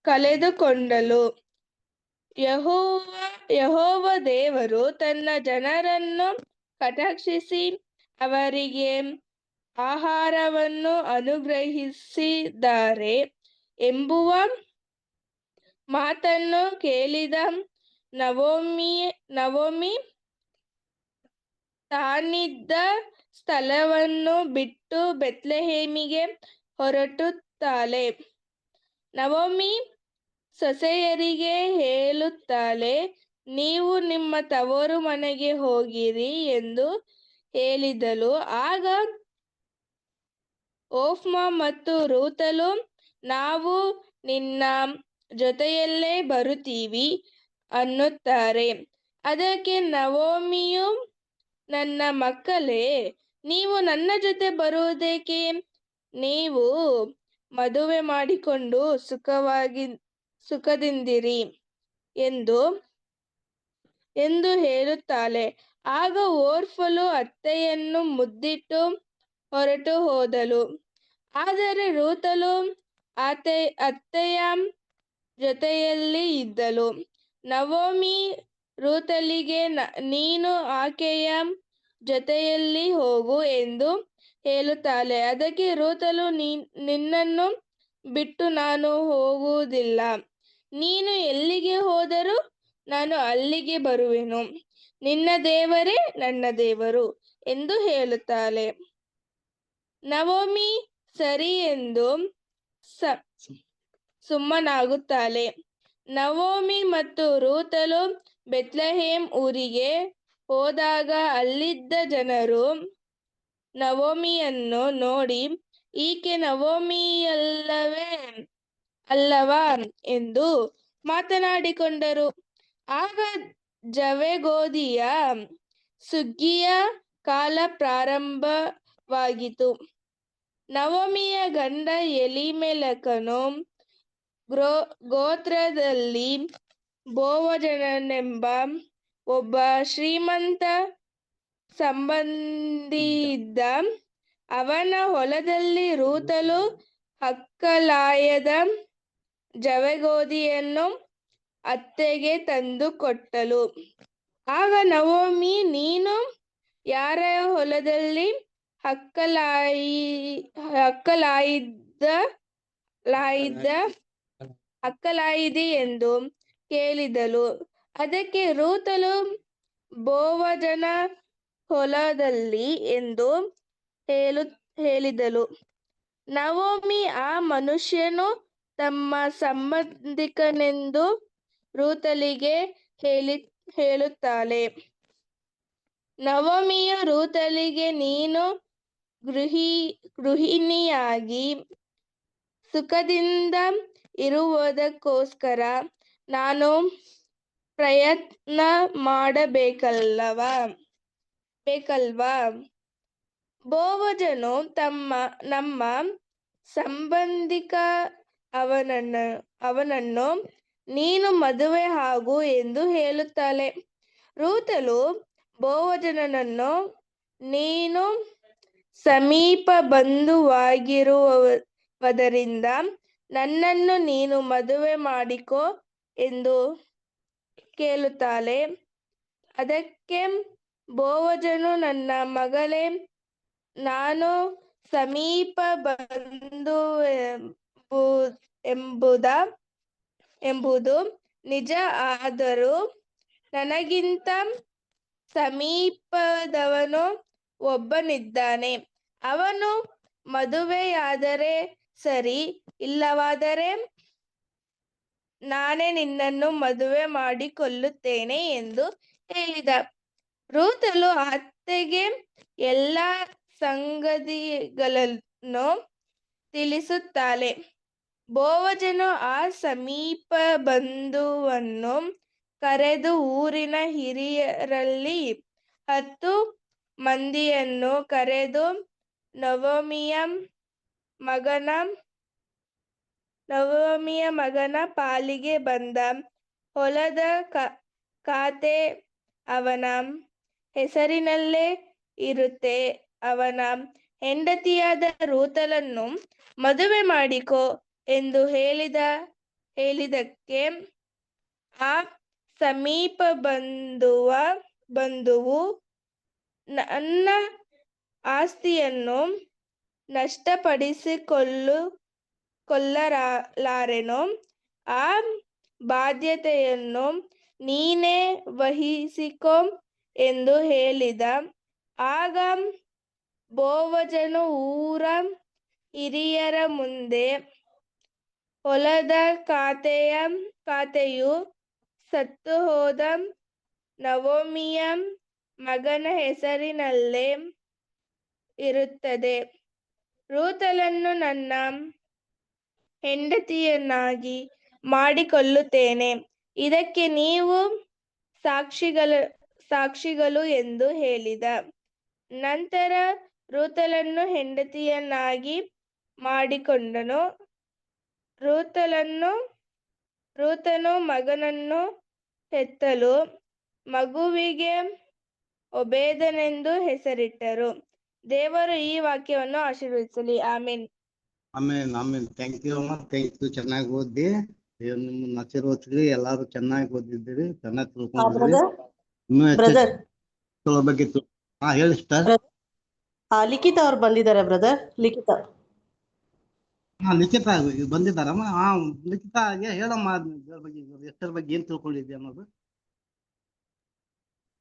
ಕಳೆದುಕೊಂಡಳು. ಯೆಹೋವ ದೇವರು ತನ್ನ ಜನರನ್ನು ಕಟಾಕ್ಷಿಸಿ ಅವರಿಗೆ ಆಹಾರವನ್ನು ಅನುಗ್ರಹಿಸಿದ್ದಾರೆ ಎಂಬುವ ಮಾತನ್ನು ಕೇಳಿದ ನವೋಮಿ ತಾನಿದ್ದ ಸ್ಥಳವನ್ನು ಬಿಟ್ಟು ಬೆತ್ಲೆಹೇಮಿಗೆ ಹೊರಟುತ್ತಾಳೆ. ನವೋಮಿ ಸೊಸೆಯರಿಗೆ ಹೇಳುತ್ತಾಳೆ, ನೀವು ನಿಮ್ಮ ತವರು ಮನೆಗೆ ಹೋಗಿರಿ ಎಂದು ಹೇಳಿದಳು. ಆಗ ಓರ್ಫ ಮತ್ತು ರೂತಳು, ನಾವು ನಿನ್ನ ಜೊತೆಯಲ್ಲೇ ಬರುತ್ತೀವಿ ಅನ್ನುತ್ತಾರೆ. ಅದಕ್ಕೆ ನವೋಮಿಯು, ನನ್ನ ಮಕ್ಕಳೇ, ನೀವು ನನ್ನ ಜೊತೆ ಬರುವುದೇಕೆ? ನೀವು ಮದುವೆ ಮಾಡಿಕೊಂಡು ಸುಖದಿಂದಿರಿ ಎಂದು ಹೇಳುತ್ತಾಳೆ. ಆಗ ಓರ್ಫಳು ಅತ್ತೆಯನ್ನು ಮುದ್ದಿಟ್ಟು ಹೊರಟು ಹೋದಳು. ಆದರೆ ರೂತಳು ಅತ್ತೆಯ ಜೊತೆಯಲ್ಲಿ ಇದ್ದಳು. ನವೋಮಿ ರೂತಳಿಗೆ, ನೀನು ಆಕೆಯ ಜೊತೆಯಲ್ಲಿ ಹೋಗು ಎಂದು ಹೇಳುತ್ತಾಳೆ. ಅದಕ್ಕೆ ರೂತಳು, ನಿನ್ನನ್ನು ಬಿಟ್ಟು ನಾನು ಹೋಗುವುದಿಲ್ಲ, ನೀನು ಎಲ್ಲಿಗೆ ಹೋದರೂ ನಾನು ಅಲ್ಲಿಗೆ ಬರುವೆನು, ನಿನ್ನ ದೇವರೇ ನನ್ನ ದೇವರು ಎಂದು ಹೇಳುತ್ತಾಳೆ. ನವೋಮಿ ಸರಿ ಎಂದು ಸುಮ್ಮನಾಗುತ್ತಾಳೆ. ನವೋಮಿ ಮತ್ತು ರೂತಳು ಬೆತ್ಲೆಹೇಮ್ ಊರಿಗೆ ಹೋದಾಗ ಅಲ್ಲಿದ್ದ ಜನರು ನವೋಮಿಯನ್ನು ನೋಡಿ, ಈಕೆ ಅಲ್ಲವಾ ಎಂದು ಮಾತನಾಡಿಕೊಂಡರು. ಆಗ ಜವೆಗೋದಿಯ ಸುಗ್ಗಿಯ ಕಾಲ ಪ್ರಾರಂಭವಾಗಿತ್ತು. ನವೋಮಿಯ ಗಂಡ ಎಲಿಮೆಲಕನು ಗೋತ್ರದಲ್ಲಿ ಬೋವಜನೆಂಬ ಒಬ್ಬ ಶ್ರೀಮಂತ ಸಂಬಂಧಿಯಿದ್ದ. ಅವನ ಹೊಲದಲ್ಲಿ ರೂತಲು ಹಕ್ಕಲಾಯದ ಜವೆಗೋದಿಯನ್ನು ಅತ್ತೆಗೆ ತಂದು ಕೊಟ್ಟಳು. ಆಗ ನವೋಮಿ, ನೀನು ಯಾರ ಹೊಲದಲ್ಲಿ ಹಕ್ಕಲಾಯಿದಿ ಎಂದು ಕೇಳಿದಳು. ಅದಕ್ಕೆ ರೂತಲು, ಬೋವಜನ ಹೊಲದಲ್ಲಿ ಎಂದು ಹೇಳಿದಳು. ನವೋಮಿ, ಆ ಮನುಷ್ಯನು ತಮ್ಮ ಸಂಬಂಧಿಕನೆಂದು ರೂತಲಿಗೆ ಹೇಳುತ್ತಾಳೆ. ನವೋಮಿಯು ರೂತಲಿಗೆ, ನೀನು ಗೃಹಿಣಿಯಾಗಿ ಸುಖದಿಂದ ಇರುವುದಕ್ಕೋಸ್ಕರ ನಾನು ಪ್ರಯತ್ನ ಮಾಡಬೇಕಲ್ವಾ? ಬೋವಜನು ನಮ್ಮ ಸಂಬಂಧಿಕ, ಅವನನ್ನು ನೀನು ಮದುವೆ ಆಗು ಎಂದು ಹೇಳುತ್ತಾಳೆ. ರೂತಲು ಬೋವಜನನನ್ನು, ನೀನು ಸಮೀಪ ಬಂಧುವಾಗಿರುವುದರಿಂದ ನನ್ನನ್ನು ನೀನು ಮದುವೆ ಮಾಡಿಕೋ ಎಂದು ಕೇಳುತ್ತಾಳೆ. ಅದಕ್ಕೆ ಬೋವಜನು, ನನ್ನ ಮಗಳೇ, ನಾನು ಸಮೀಪ ಎಂಬುದು ನಿಜ. ಆದರೂ ನನಗಿಂತ ಸಮೀಪದವನು ಒಬ್ಬನಿದ್ದಾನೆ. ಅವನು ಮದುವೆಯಾದರೆ ಸರಿ, ಇಲ್ಲವಾದರೆ ನಾನೇ ನಿನ್ನನ್ನು ಮದುವೆ ಮಾಡಿಕೊಳ್ಳುತ್ತೇನೆ ಎಂದು ಹೇಳಿದ. ರೂತಲು ಅತ್ತೆಗೆ ಎಲ್ಲ ಸಂಗತಿಗಳನ್ನು ತಿಳಿಸುತ್ತಾಳೆ. ಬೋವಜನು ಆ ಸಮೀಪ ಬಂಧುವನ್ನು ಕರೆದು ಊರಿನ ಹಿರಿಯರಲ್ಲಿ 10 ಮಂದಿಯನ್ನು ಕರೆದು, ನವೋಮಿಯ ಮಗನ ಪಾಲಿಗೆ ಬಂದ ಹೊಲದ ಖಾತೆ ಅವನ ಹೆಸರಿನಲ್ಲೇ ಇರುತ್ತೆ. ಅವನ ಹೆಂಡತಿಯಾದ ರೂತಲನ್ನು ಮದುವೆ ಮಾಡಿಕೋ ಎಂದು ಹೇಳಿದಕ್ಕೆ ಆ ಸಮೀಪ ಬಂಧುವು, ನನ್ನ ಆಸ್ತಿಯನ್ನು ನಷ್ಟಪಡಿಸಿಕೊಳ್ಳಲಾರೆನು, ಆ ಬಾಧ್ಯತೆಯನ್ನು ನೀನೇ ವಹಿಸಿಕೋ ಎಂದು ಹೇಳಿದ. ಆಗ ಬೋವಜನು ಊರ ಹಿರಿಯರ ಮುಂದೆ, ಹೊಲದ ಖಾತೆಯು ಸತ್ತುಹೋದ ನವೋಮಿಯ ಮಗನ ಹೆಸರಿನಲ್ಲೇ ಇರುತ್ತದೆ. ರೂತಲನ್ನು ನನ್ನ ಹೆಂಡತಿಯನ್ನಾಗಿ ಮಾಡಿಕೊಳ್ಳುತ್ತೇನೆ. ಇದಕ್ಕೆ ನೀವು ಸಾಕ್ಷಿಗಳು ಎಂದು ಹೇಳಿದ. ನಂತರ ರೂತಲನ್ನು ಹೆಂಡತಿಯನ್ನಾಗಿ ಮಾಡಿಕೊಂಡನು. ರೂತನು ಮಗನನ್ನು ಹೆತ್ತಳು. ಮಗುವಿಗೆ ಓಬೇದನೆಂದು ಹೆಸರಿಟ್ಟರು. ದೇವರು ಈ ವಾಕ್ಯವನ್ನು ಆಶೀರ್ವದಿಸಲಿ. Amen. Amen amen. Thank you ಅಮ್ಮ, ಥ್ಯಾಂಕ್ ಯು. ಚೆನ್ನಾಗಿ ಓದಿ, ದೇವ್ರು ನಿಮ್ಮನ್ನ ಆಶೀರ್ವದಿಸ್ಲಿ. ಎಲ್ಲಾರು ಚೆನ್ನಾಗಿ ಓದಿದ್ದೀರಿ, ಚೆನ್ನಾಗಿ ತಿಳ್ಕೊಂಡಿದ್ದೀರಿ. ಇನ್ನೂ ಬ್ರದರ್ ಹೆಚ್ಚು ಬಗ್ಗೆ ಹೇಳಿ ಸಿಸ್ಟರ್. ಲಿಖಿತ ಅವ್ರು ಬಂದಿದ್ದಾರೆ ಬ್ರದರ್. ಲಿಖಿತ ಲಿಖಿತ ಬಂದಿದ್ದಾರಮ್ಮ. ಲಿಖಿತ ಹೇಳಮ್ಮ, ಎಷ್ಟರ ಬಗ್ಗೆ ಏನ್ ತಿಳ್ಕೊಂಡಿದ್ಯಾ ಅನ್ನೋದು.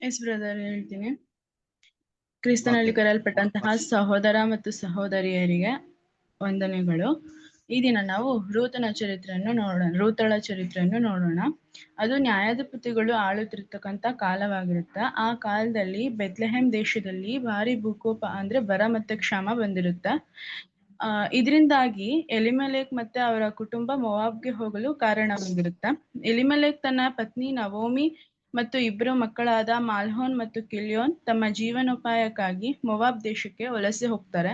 ಎಸ್ ಬ್ರದರ್, ಹೇಳ್ತೀನಿ. ಕ್ರಿಸ್ತನಲ್ಲಿ ಕರೆಯಲ್ಪಟ್ಟಂತಹ ಸಹೋದರ ಮತ್ತು ಸಹೋದರಿಯರಿಗೆ ವಂದನೆಗಳು. ಈ ದಿನ ನಾವು ರೂತಳ ಚರಿತ್ರೆಯನ್ನು ನೋಡೋಣ. ಅದು ನ್ಯಾಯಾಧಿಪತಿಗಳು ಆಳುತ್ತಿರ್ತಕ್ಕಂಥ ಕಾಲವಾಗಿರುತ್ತೆ. ಆ ಕಾಲದಲ್ಲಿ ಬೆತ್ಲೆಹೇಮ್ ದೇಶದಲ್ಲಿ ಭಾರಿ ಭೂಕೋಪ ಅಂದ್ರೆ ಬರ ಮತ್ತೆ ಕ್ಷಾಮ ಬಂದಿರುತ್ತೆ. ಇದರಿಂದಾಗಿ ಎಲಿಮೆಲೆಕ್ ಮತ್ತೆ ಅವರ ಕುಟುಂಬ ಮೊವಾಬ್ಗೆ ಹೋಗಲು ಕಾರಣವಾಗಿರುತ್ತೆ. ಎಲಿಮೆಲೆಕ್ ತನ್ನ ಪತ್ನಿ ನವೋಮಿ ಮತ್ತು ಇಬ್ಬರು ಮಕ್ಕಳಾದ ಮಾಲ್ಹೋನ್ ಮತ್ತು ಕಿಲ್ಯೋನ್ ತಮ್ಮ ಜೀವನೋಪಾಯಕ್ಕಾಗಿ ಮೊವಾಬ್ ದೇಶಕ್ಕೆ ವಲಸೆ ಹೋಗ್ತಾರೆ.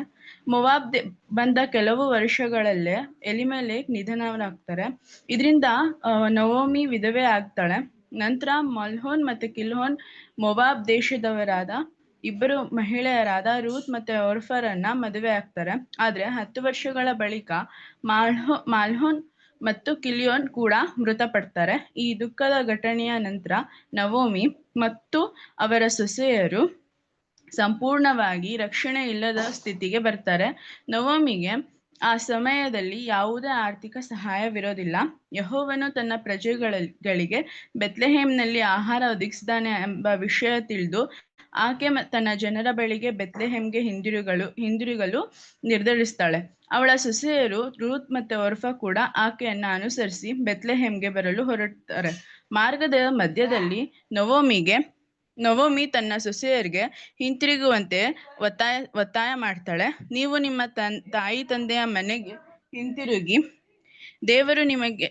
ಮೊವಾಬ್ ಬಂದ ಕೆಲವು ವರ್ಷಗಳಲ್ಲೇ ಎಲಿಮೆಲೆಕ್ ನಿಧನರಾಗ್ತಾರೆ. ಇದರಿಂದ ನವೋಮಿ ವಿಧವೆ ಆಗ್ತಾಳೆ. ನಂತರ ಮಾಲ್ಹೋನ್ ಮತ್ತೆ ಕಿಲ್ಯೋನ್ ಮೊವಾಬ್ ದೇಶದವರಾದ ಇಬ್ಬರು ಮಹಿಳೆಯರಾದ ರೂತ್ ಮತ್ತೆ ಓರ್ಫರನ್ನ ಮದುವೆ ಆಗ್ತಾರೆ. ಆದ್ರೆ 10 ವರ್ಷಗಳ ಬಳಿಕ ಮಾಲ್ಹೋನ್ ಮತ್ತು ಕಿಲ್ಯೋನ್ ಕೂಡ ಮೃತಪಡ್ತಾರೆ. ಈ ದುಃಖದ ಘಟನೆಯ ನಂತರ ನವೋಮಿ ಮತ್ತು ಅವರ ಸೊಸೆಯರು ಸಂಪೂರ್ಣವಾಗಿ ರಕ್ಷಣೆ ಇಲ್ಲದ ಸ್ಥಿತಿಗೆ ಬರ್ತಾರೆ. ನವೋಮಿಗೆ ಆ ಸಮಯದಲ್ಲಿ ಯಾವುದೇ ಆರ್ಥಿಕ ಸಹಾಯವಿರೋದಿಲ್ಲ. ಯೆಹೋವನು ತನ್ನ ಪ್ರಜೆಗಳಿಗೆ ಬೆತ್ಲೆಹೇಮ್ನಲ್ಲಿ ಆಹಾರ ಒದಗಿಸಿದ್ದಾನೆ ಎಂಬ ವಿಷಯ ತಿಳಿದು ಆಕೆ ತನ್ನ ಜನರ ಬಳಿಗೆ ಬೆತ್ಲೆಹೇಮ್ಗೆ ಹಿಂದಿರುಗಲು ನಿರ್ಧರಿಸ್ತಾಳೆ. ಅವಳ ಸೊಸೆಯರು ರೂತ್ ಮತ್ತೆ ಓರ್ಫಾ ಕೂಡ ಆಕೆಯನ್ನ ಅನುಸರಿಸಿ ಬೆತ್ಲೆಹೇಮ್ಗೆ ಬರಲು ಹೊರಡ್ತಾರೆ. ಮಾರ್ಗದ ಮಧ್ಯದಲ್ಲಿ ನವೋಮಿ ತನ್ನ ಸೊಸೆಯರಿಗೆ ಹಿಂತಿರುಗುವಂತೆ ಒತ್ತಾಯ ಮಾಡ್ತಾಳೆ. ನೀವು ನಿಮ್ಮ ತಾಯಿ ತಂದೆಯ ಮನೆಗೆ ಹಿಂತಿರುಗಿ ದೇವರು ನಿಮಗೆ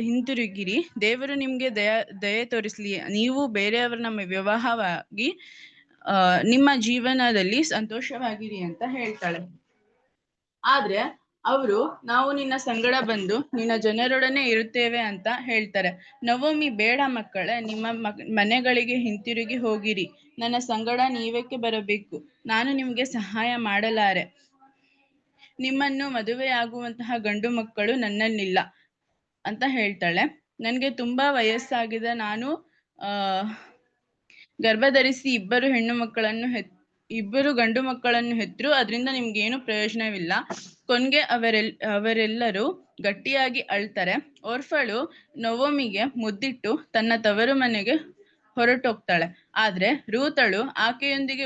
ಹಿಂತಿರುಗಿರಿ. ದೇವರು ನಿಮ್ಗೆ ದಯೆ ತೋರಿಸ್ಲಿ. ನೀವು ಬೇರೆಯವರನ್ನ ವಿವಾಹವಾಗಿ ನಿಮ್ಮ ಜೀವನದಲ್ಲಿ ಸಂತೋಷವಾಗಿರಿ ಅಂತ ಹೇಳ್ತಾಳೆ. ಆದ್ರೆ ಅವರು ನಾವು ನಿನ್ನ ಸಂಗಡ ಬಂದು ನಿನ್ನ ಜನರೊಡನೆ ಇರುತ್ತೇವೆ ಅಂತ ಹೇಳ್ತಾರೆ. ನವೋಮಿ, ಬೇಡ ಮಕ್ಕಳೇ, ನಿಮ್ಮ ಮನೆಗಳಿಗೆ ಹಿಂತಿರುಗಿ ಹೋಗಿರಿ. ನನ್ನ ಸಂಗಡ ನೀವೇಕೆ ಬರಬೇಕು? ನಾನು ನಿಮ್ಗೆ ಸಹಾಯ ಮಾಡಲಾರೆ. ನಿಮ್ಮನ್ನು ಮದುವೆಯಾಗುವಂತಹ ಗಂಡು ಮಕ್ಕಳು ನನ್ನಲ್ಲಿಲ್ಲ ಅಂತ ಹೇಳ್ತಾಳೆ. ನನ್ಗೆ ತುಂಬಾ ವಯಸ್ಸಾಗಿದೆ. ನಾನು ಗರ್ಭಧರಿಸಿ ಇಬ್ಬರು ಗಂಡು ಮಕ್ಕಳನ್ನು ಹೆತ್ತರು. ಅದರಿಂದ ನಿಮ್ಗೇನು ಪ್ರಯೋಜನವಿಲ್ಲ. ಕೊನೆಗೆ ಅವರೆಲ್ಲರೂ ಗಟ್ಟಿಯಾಗಿ ಅಳ್ತಾರೆ. ಓರ್ಫಳು ನವೋಮಿಗೆ ಮುದ್ದಿಟ್ಟು ತನ್ನ ತವರು ಮನೆಗೆ ಹೊರಟೋಗ್ತಾಳೆ. ಆದ್ರೆ ರೂತಳು ಆಕೆಯೊಂದಿಗೆ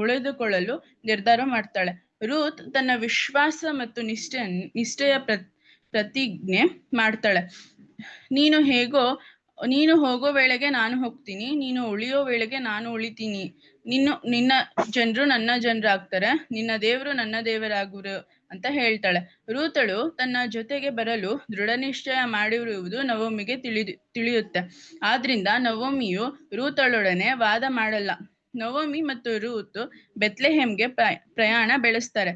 ಉಳಿದುಕೊಳ್ಳಲು ನಿರ್ಧಾರ ಮಾಡ್ತಾಳೆ. ರೂತ್ ತನ್ನ ವಿಶ್ವಾಸ ಮತ್ತು ನಿಷ್ಠೆಯ ಪ್ರತಿಜ್ಞೆ ಮಾಡ್ತಾಳೆ. ನೀನು ಹೋಗೋ ವೇಳೆಗೆ ನಾನು ಹೋಗ್ತೀನಿ, ನೀನು ಉಳಿಯೋ ವೇಳೆಗೆ ನಾನು ಉಳಿತೀನಿ. ನಿನ್ನ ಜನರು ನನ್ನ ಜನರಾಗ್ತಾರೆ, ನಿನ್ನ ದೇವರು ನನ್ನ ದೇವರಾಗುವರು ಅಂತ ಹೇಳ್ತಾಳೆ. ರೂತಳು ತನ್ನ ಜೊತೆಗೆ ಬರಲು ದೃಢನಿಶ್ಚಯ ಮಾಡಿರುವುದು ನವೋಮಿಗೆ ತಿಳಿಯುತ್ತೆ. ಆದ್ರಿಂದ ನವೋಮಿಯು ರೂತಳೊಡನೆ ವಾದ ಮಾಡಲ್ಲ. ನವೋಮಿ ಮತ್ತು ರೂತ್ ಬೆತ್ಲೆಹೇಮ್ಗೆ ಪ್ರಯಾಣ ಬೆಳೆಸ್ತಾರೆ.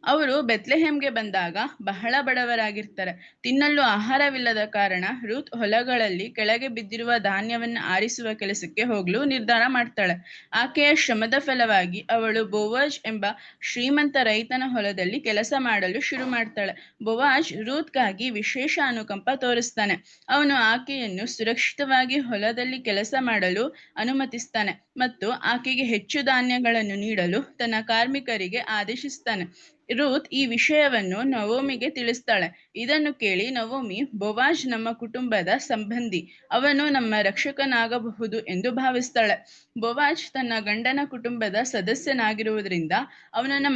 ಅವರು ಬೆತ್ಲೆಹೇಮ್ಗೆ ಬಂದಾಗ ಬಹಳ ಬಡವರಾಗಿರ್ತಾರೆ. ತಿನ್ನಲು ಆಹಾರವಿಲ್ಲದ ಕಾರಣ ರೂತ್ ಹೊಲಗಳಲ್ಲಿ ಕೆಳಗೆ ಬಿದ್ದಿರುವ ಧಾನ್ಯವನ್ನು ಆರಿಸುವ ಕೆಲಸಕ್ಕೆ ಹೋಗಲು ನಿರ್ಧಾರ ಮಾಡ್ತಾಳೆ. ಆಕೆಯ ಶ್ರಮದ ಫಲವಾಗಿ ಅವಳು ಬೋವಾಜ್ ಎಂಬ ಶ್ರೀಮಂತ ರೈತನ ಹೊಲದಲ್ಲಿ ಕೆಲಸ ಮಾಡಲು ಶುರು ಮಾಡ್ತಾಳೆ. ಬೋವಾಜ್ ರೂತ್ಗಾಗಿ ವಿಶೇಷ ಅನುಕಂಪ ತೋರಿಸ್ತಾನೆ. ಅವನು ಆಕೆಯನ್ನು ಸುರಕ್ಷಿತವಾಗಿ ಹೊಲದಲ್ಲಿ ಕೆಲಸ ಮಾಡಲು ಅನುಮತಿಸ್ತಾನೆ ಮತ್ತು ಆಕೆಗೆ ಹೆಚ್ಚು ಧಾನ್ಯಗಳನ್ನು ನೀಡಲು ತನ್ನ ಕಾರ್ಮಿಕರಿಗೆ ಆದೇಶಿಸ್ತಾನೆ. ರೂತ್ ಈ ವಿಷಯವನ್ನು ನವೋಮಿಗೆ ತಿಳಿಸ್ತಾಳೆ. ಇದನ್ನು ಕೇಳಿ ನವೋಮಿ, ಬೋವಾಜ್ ನಮ್ಮ ಕುಟುಂಬದ ಸಂಬಂಧಿ, ಅವನು ನಮ್ಮ ರಕ್ಷಕನಾಗಬಹುದು ಎಂದು ಭಾವಿಸ್ತಾಳೆ. ಬೋವಾಜ್ ತನ್ನ ಗಂಡನ ಕುಟುಂಬದ ಸದಸ್ಯನಾಗಿರುವುದರಿಂದ ಅವನನ್ನ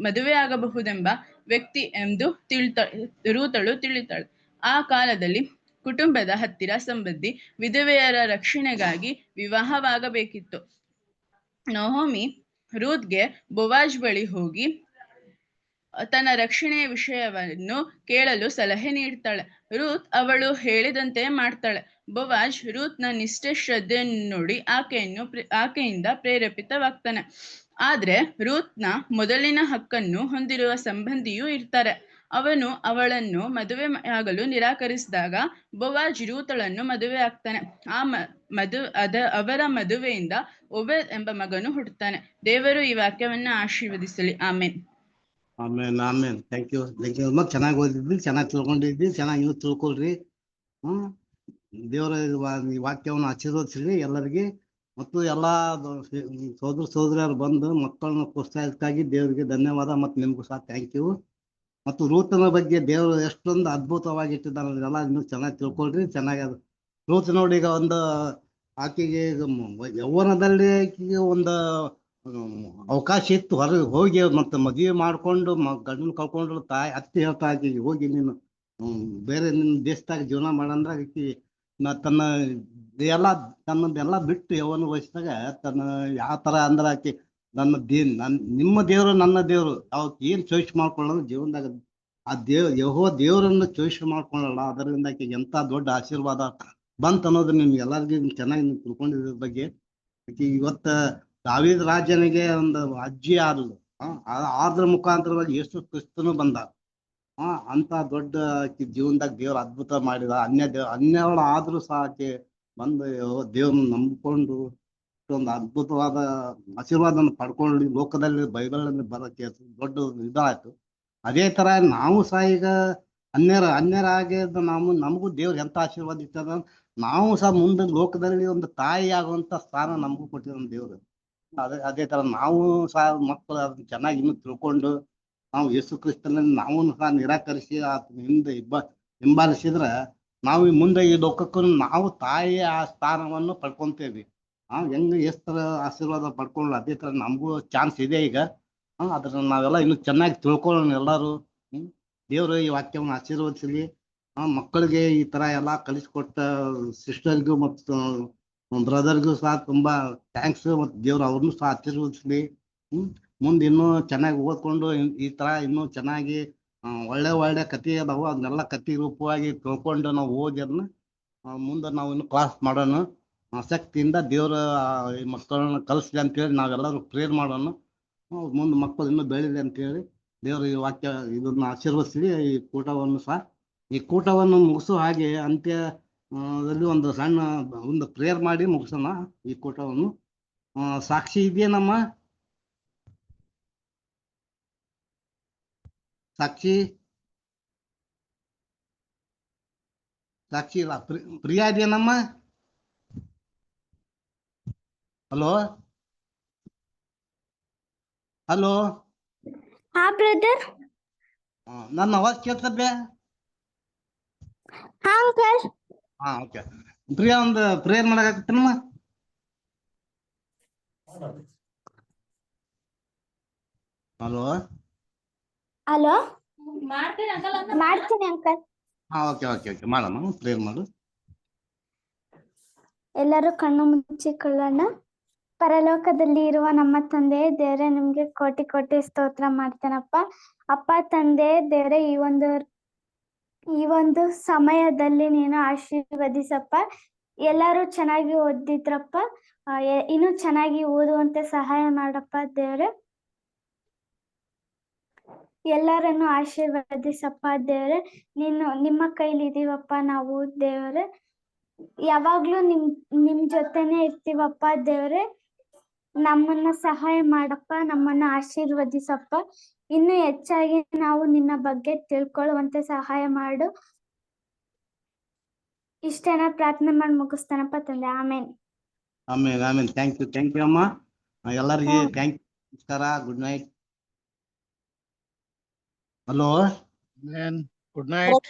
ಮದುವೆಯಾಗಬಹುದೆಂಬ ವ್ಯಕ್ತಿ ಎಂದು ರೂತಳು ತಿಳಿತಾಳೆ. ಆ ಕಾಲದಲ್ಲಿ ಕುಟುಂಬದ ಹತ್ತಿರ ಸಂಬಂಧಿ ವಿಧವೆಯರ ರಕ್ಷಣೆಗಾಗಿ ವಿವಾಹವಾಗಬೇಕಿತ್ತು. ನವೋಮಿ ರೂತ್ಗೆ ಬೋವಾಜ್ ಬಳಿ ಹೋಗಿ ತನ್ನ ರಕ್ಷಣೆಯ ವಿಷಯವನ್ನು ಕೇಳಲು ಸಲಹೆ ನೀಡ್ತಾಳೆ. ರೂತ್ ಅವಳು ಹೇಳಿದಂತೆ ಮಾಡ್ತಾಳೆ. ಬೋವಾಜ್ ರೂತ್ನ ನಿಷ್ಠೆ ಶ್ರದ್ಧೆಯನ್ನು ನೋಡಿ ಆಕೆಯಿಂದ ಪ್ರೇರೇಪಿತವಾಗ್ತಾನೆ. ಆದ್ರೆ ರೂತ್ನ ಮೊದಲಿನ ಹಕ್ಕನ್ನು ಹೊಂದಿರುವ ಸಂಬಂಧಿಯೂ ಇರ್ತಾರೆ. ಅವನು ಅವಳನ್ನು ಮದುವೆಯಾಗಲು ನಿರಾಕರಿಸಿದಾಗ ಬೋವಾಜ್ ರೂತಳನ್ನು ಮದುವೆ ಆಗ್ತಾನೆ. ಅವರ ಮದುವೆಯಿಂದ ಓಬೇದ್ ಎಂಬ ಮಗನು ಹುಟ್ಟುತ್ತಾನೆ. ದೇವರು ಈ ವಾಕ್ಯವನ್ನ ಆಶೀರ್ವದಿಸಲಿ. ಆಮೇನ್. ಆಮೇನ್. Thank you. ಚೆನ್ನಾಗಿ ಓದಿದ್ವಿ, ಚೆನ್ನಾಗಿ ತಿಳ್ಕೊಂಡಿದ್ವಿ. ಚೆನ್ನಾಗಿ ನೀವು ತಿಳ್ಕೊಳ್ರಿ. ದೇವರ ವಾಕ್ಯವನ್ನು ಆಶೀರ್ವದಿಸ್ರಿ ಎಲ್ಲರಿಗೆ. ಮತ್ತು ಎಲ್ಲ ಸೋದರಿಯರು ಬಂದು ಮಕ್ಕಳನ್ನ ಪ್ರೋತ್ಸಾಹಕ್ಕಾಗಿ ದೇವರಿಗೆ ಧನ್ಯವಾದ. ಮತ್ತು ನಿಮಗೂ ಸಹ ಥ್ಯಾಂಕ್ ಯು. ಮತ್ತು ರೂತನ ಬಗ್ಗೆ ದೇವರು ಎಷ್ಟೊಂದು ಅದ್ಭುತವಾಗಿ ಇಟ್ಟಿದ್ದಾನೆ ಎಲ್ಲ ನೀವು ಚೆನ್ನಾಗಿ ತಿಳ್ಕೊಳ್ರಿ. ಚೆನ್ನಾಗಿ ಅದು ರೂತ್ ನೋಡಿ, ಈಗ ಒಂದು ಆಕೆಗೆ ಯೌವನದಲ್ಲಿ ಆಕೆಗೆ ಒಂದು ಅವಕಾಶ ಇತ್ತು ಹೊರಗೆ ಹೋಗಿ ಮತ್ತೆ ಮದುವೆ ಮಾಡ್ಕೊಂಡು ಗಂಡನ ಕಳ್ಕೊಂಡ್ರು ತಾಯಿ ಅತ್ತೆ ಹೇಳ್ತಾ ಆಕಿಗೆ ಹೋಗಿ ನೀನು ಬೇರೆ ನಿನ್ನ ದೇಶದಾಗ ಜೀವನ ಮಾಡಂದ್ರ ಆಕಿ ತನ್ನ ತನ್ನದೆಲ್ಲ ಬಿಟ್ಟು ಯವನ ವಯಸ್ಸಿನಾಗ ತನ್ನ ಯಾವ ತರ ಅಂದ್ರ ಆಕಿ ನಿಮ್ಮ ದೇವ್ರು ನನ್ನ ದೇವ್ರು ಅವಕ್ಕೆ ಏನ್ ಚಾಯ್ಸ್ ಮಾಡ್ಕೊಳ್ಳೋದು ಜೀವನದಾಗ ಆ ದೇವರನ್ನು ಚಾಯ್ಸ್ ಮಾಡ್ಕೊಳ್ಳಲ್ಲ. ಅದರಿಂದ ಆಕೆಗೆ ಎಂತ ದೊಡ್ಡ ಆಶೀರ್ವಾದ ಬಂತ ಅನ್ನೋದು ನಿಮ್ಗೆ ಎಲ್ಲರಿಗೂ ಚೆನ್ನಾಗಿ ನೀವು ತಿಳ್ಕೊಂಡಿದ್ರ ಬಗ್ಗೆ. ಆಕಿ ಇವತ್ತ ದಾವೀದ ರಾಜನಿಗೆ ಒಂದು ಅಜ್ಜಿ ಆದ್ಲು, ಆದ್ರ ಮುಖಾಂತರವಾಗಿ ಯೇಸು ಕ್ರಿಸ್ತನು ಬಂದ. ಅಂತ ದೊಡ್ಡ ಆಕಿ ಜೀವನದಾಗ ದೇವ್ರ ಅದ್ಭುತ ಮಾಡಿದ. ಅನ್ಯಗಳು ಆದ್ರೂ ಸಹ ಆಕೆ ಬಂದು ದೇವ್ರನ್ನ ನಂಬಿಕೊಂಡು ಒಂದು ಅದ್ಭುತವಾದ ಆಶೀರ್ವಾದನ ಪಡ್ಕೊಂಡು ಲೋಕದಲ್ಲಿ ಬೈಬಲ್ ಬರೋಕ್ಕೆ ದೊಡ್ಡ ಇದಾಯ್ತು. ಅದೇ ತರ ನಾವು ಸಹ ಈಗ ಅನ್ಯರಾಗಿ ನಮಗೂ ದೇವ್ರ ಎಂತ ಆಶೀರ್ವಾದ ಇರ್ತದ. ನಾವು ಸಹ ಮುಂದೆ ಲೋಕದಲ್ಲಿ ಒಂದು ತಾಯಿ ಆಗುವಂತ ಸ್ಥಾನ ನಮಗೂ ಕೊಟ್ಟಿರೋ ದೇವ್ರು. ಅದೇ ತರ ನಾವು ಸಹ ಮಕ್ಕಳು ಅದನ್ನ ಚೆನ್ನಾಗಿ ಇನ್ನೂ ತಿಳ್ಕೊಂಡು ನಾವು ಯೇಸು ಕ್ರಿಸ್ತನಲ್ಲಿ ನಾವು ಸಹ ನಿರಾಕರಿಸಿ ಹಿಂದೆ ಹಿಂಬಾಲಿಸಿದ್ರೆ ನಾವು ಮುಂದೆ ಈ ಲೋಕಕ್ಕೂ ನಾವು ತಾಯಿಯ ಆ ಸ್ಥಾನವನ್ನು ಪಡ್ಕೊಂತೇವಿ. ಹೆಂಗ್ ಎಷ್ಟರ ಆಶೀರ್ವಾದ ಪಡ್ಕೊಳ್ಳ ಅದೇ ತರ ನಮಗೂ ಚಾನ್ಸ್ ಇದೆ ಈಗ. ಅದ್ರ ನಾವೆಲ್ಲ ಇನ್ನು ಚೆನ್ನಾಗಿ ತಿಳ್ಕೊಳ್ಳೋಣ ಎಲ್ಲಾರು. ದೇವ್ರು ಈ ವಾಕ್ಯವನ್ನು ಆಶೀರ್ವದಿಸಲಿ. ಮಕ್ಕಳಿಗೆ ಈ ತರ ಎಲ್ಲಾ ಕಲಿಸ್ಕೊಟ್ಟ ಸಿಸ್ಟರ್ಗೂ ಮತ್ತು ಬ್ರದರ್ಗೂ ಸಹ ತುಂಬಾ ಥ್ಯಾಂಕ್ಸ್. ಮತ್ತು ದೇವ್ರು ಅವ್ರನ್ನೂ ಸಹ ಆಶೀರ್ವದಿಸ್ಲಿ. ಮುಂದೆ ಇನ್ನೂ ಚೆನ್ನಾಗಿ ಓದ್ಕೊಂಡು ಈ ತರ ಇನ್ನೂ ಚೆನ್ನಾಗಿ ಒಳ್ಳೆ ಕಥೆ ಅದಾವು, ಅದನ್ನೆಲ್ಲ ಕಥೆ ರೂಪವಾಗಿ ತಿಳ್ಕೊಂಡು ನಾವು ಓದಿ ಅದನ್ನ ಮುಂದೆ ನಾವು ಇನ್ನು ಕ್ಲಾಸ್ ಮಾಡೋಣ. ಆಸಕ್ತಿಯಿಂದ ದೇವ್ರ ಈ ಮಕ್ಕಳನ್ನ ಕಲಿಸ್ಲಿ ಅಂತೇಳಿ ನಾವೆಲ್ಲರೂ ಪ್ರೇರ್ ಮಾಡೋಣ. ಮುಂದೆ ಮಕ್ಕಳು ಇನ್ನೂ ಬೆಳೀಲಿ ಅಂತೇಳಿ ದೇವರು ಈ ವಾಕ್ಯ ಇದನ್ನ ಆಶೀರ್ವದಿಸಲಿ. ಈ ಕೂಟವನ್ನು ಮುಗಿಸೋ ಹಾಗೆ ಅಂತ್ಯದಲ್ಲಿ ಒಂದು ಸಣ್ಣ ಒಂದು ಪ್ರೇಯರ್ ಮಾಡಿ ಮುಗಿಸೋಣ ಈ ಕೂಟವನ್ನು. ಸಾಕ್ಷಿ ಇದೆಯೇನಮ್ಮ? ಸಾಕ್ಷಿ ಇಲ್ಲ. ಪ್ರಿಯಾ ಇದೆಯೇನಮ್ಮ? ಹಲೋ ಹಾ ಬ್ರದರ್. ನನ್ನ ಅವಾಜ್ ಕೇಳ್ತದ್ದೆ? ಹಾ ಅಂಕಲ್. ಓಕೆ. ಪ್ರಿಯಾ ಒಂದು ಪ್ರೇಯರ್ ಮಾಡಕತ್ತೇನಮ್ಮ? ಹಲೋ ಮಾಡ್ತೀನಿ ಅಂಕಲ್. ಓಕೆ ಮಾಡಮ್ಮ, ಪ್ರೇಯರ್ ಮಾಡು. ಎಲ್ಲರೂ ಕಣ್ಣು ಮುಚ್ಚಿಕೊಳ್ಳೋಣ. ಪರಲೋಕದಲ್ಲಿ ಇರುವ ನಮ್ಮ ತಂದೆ ದೇವರೇ, ನಿಮ್ಗೆ ಕೋಟಿ ಕೋಟಿ ಸ್ತೋತ್ರ ಮಾಡ್ತೇನಪ್ಪ. ಅಪ್ಪ ತಂದೆ ದೇವರೇ, ಈ ಒಂದು ಸಮಯದಲ್ಲಿ ನೀನು ಆಶೀರ್ವದಿಸಪ್ಪ. ಎಲ್ಲರೂ ಚೆನ್ನಾಗಿ ಓದಿದ್ರಪ್ಪ, ಇನ್ನೂ ಚೆನ್ನಾಗಿ ಓದುವಂತೆ ಸಹಾಯ ಮಾಡಪ್ಪ ದೇವ್ರೆ. ಎಲ್ಲರನ್ನು ಆಶೀರ್ವದಿಸಪ್ಪ ದೇವ್ರೆ. ನಿಮ್ಮ ಕೈಲಿ ಇದೀವಪ್ಪ ನಾವು ದೇವ್ರೆ. ಯಾವಾಗ್ಲೂ ನಿಮ್ ಜೊತೆನೆ ಇರ್ತೀವಪ್ಪ ದೇವ್ರೆ. ನಮ್ಮನ್ನ ಸಹಾಯ ಮಾಡಪ್ಪ, ನಮ್ಮನ್ನ ಆಶೀರ್ವದಿಸಪ್ಪ. ಇನ್ನು ಹೆಚ್ಚಾಗಿ ನಾವು ನಿನ್ನ ಬಗ್ಗೆ ತಿಳ್ಕೊಳ್ಳುವಂತೆ ಸಹಾಯ ಮಾಡು. ಇಷ್ಟೇನ ಪ್ರಾರ್ಥನೆ ಮಾಡಿ ಮುಗಿಸ್ತಾನಪ್ಪ ತಂದೆ. ಆಮೇನ್. ಆಮೇಲೆ ಥ್ಯಾಂಕ್ ಯು ಅಮ್ಮ. ಎಲ್ಲರಿಗೆ ಥ್ಯಾಂಕ್ ಯು. ನಮಸ್ಕಾರ. Good night. Hello. Good night.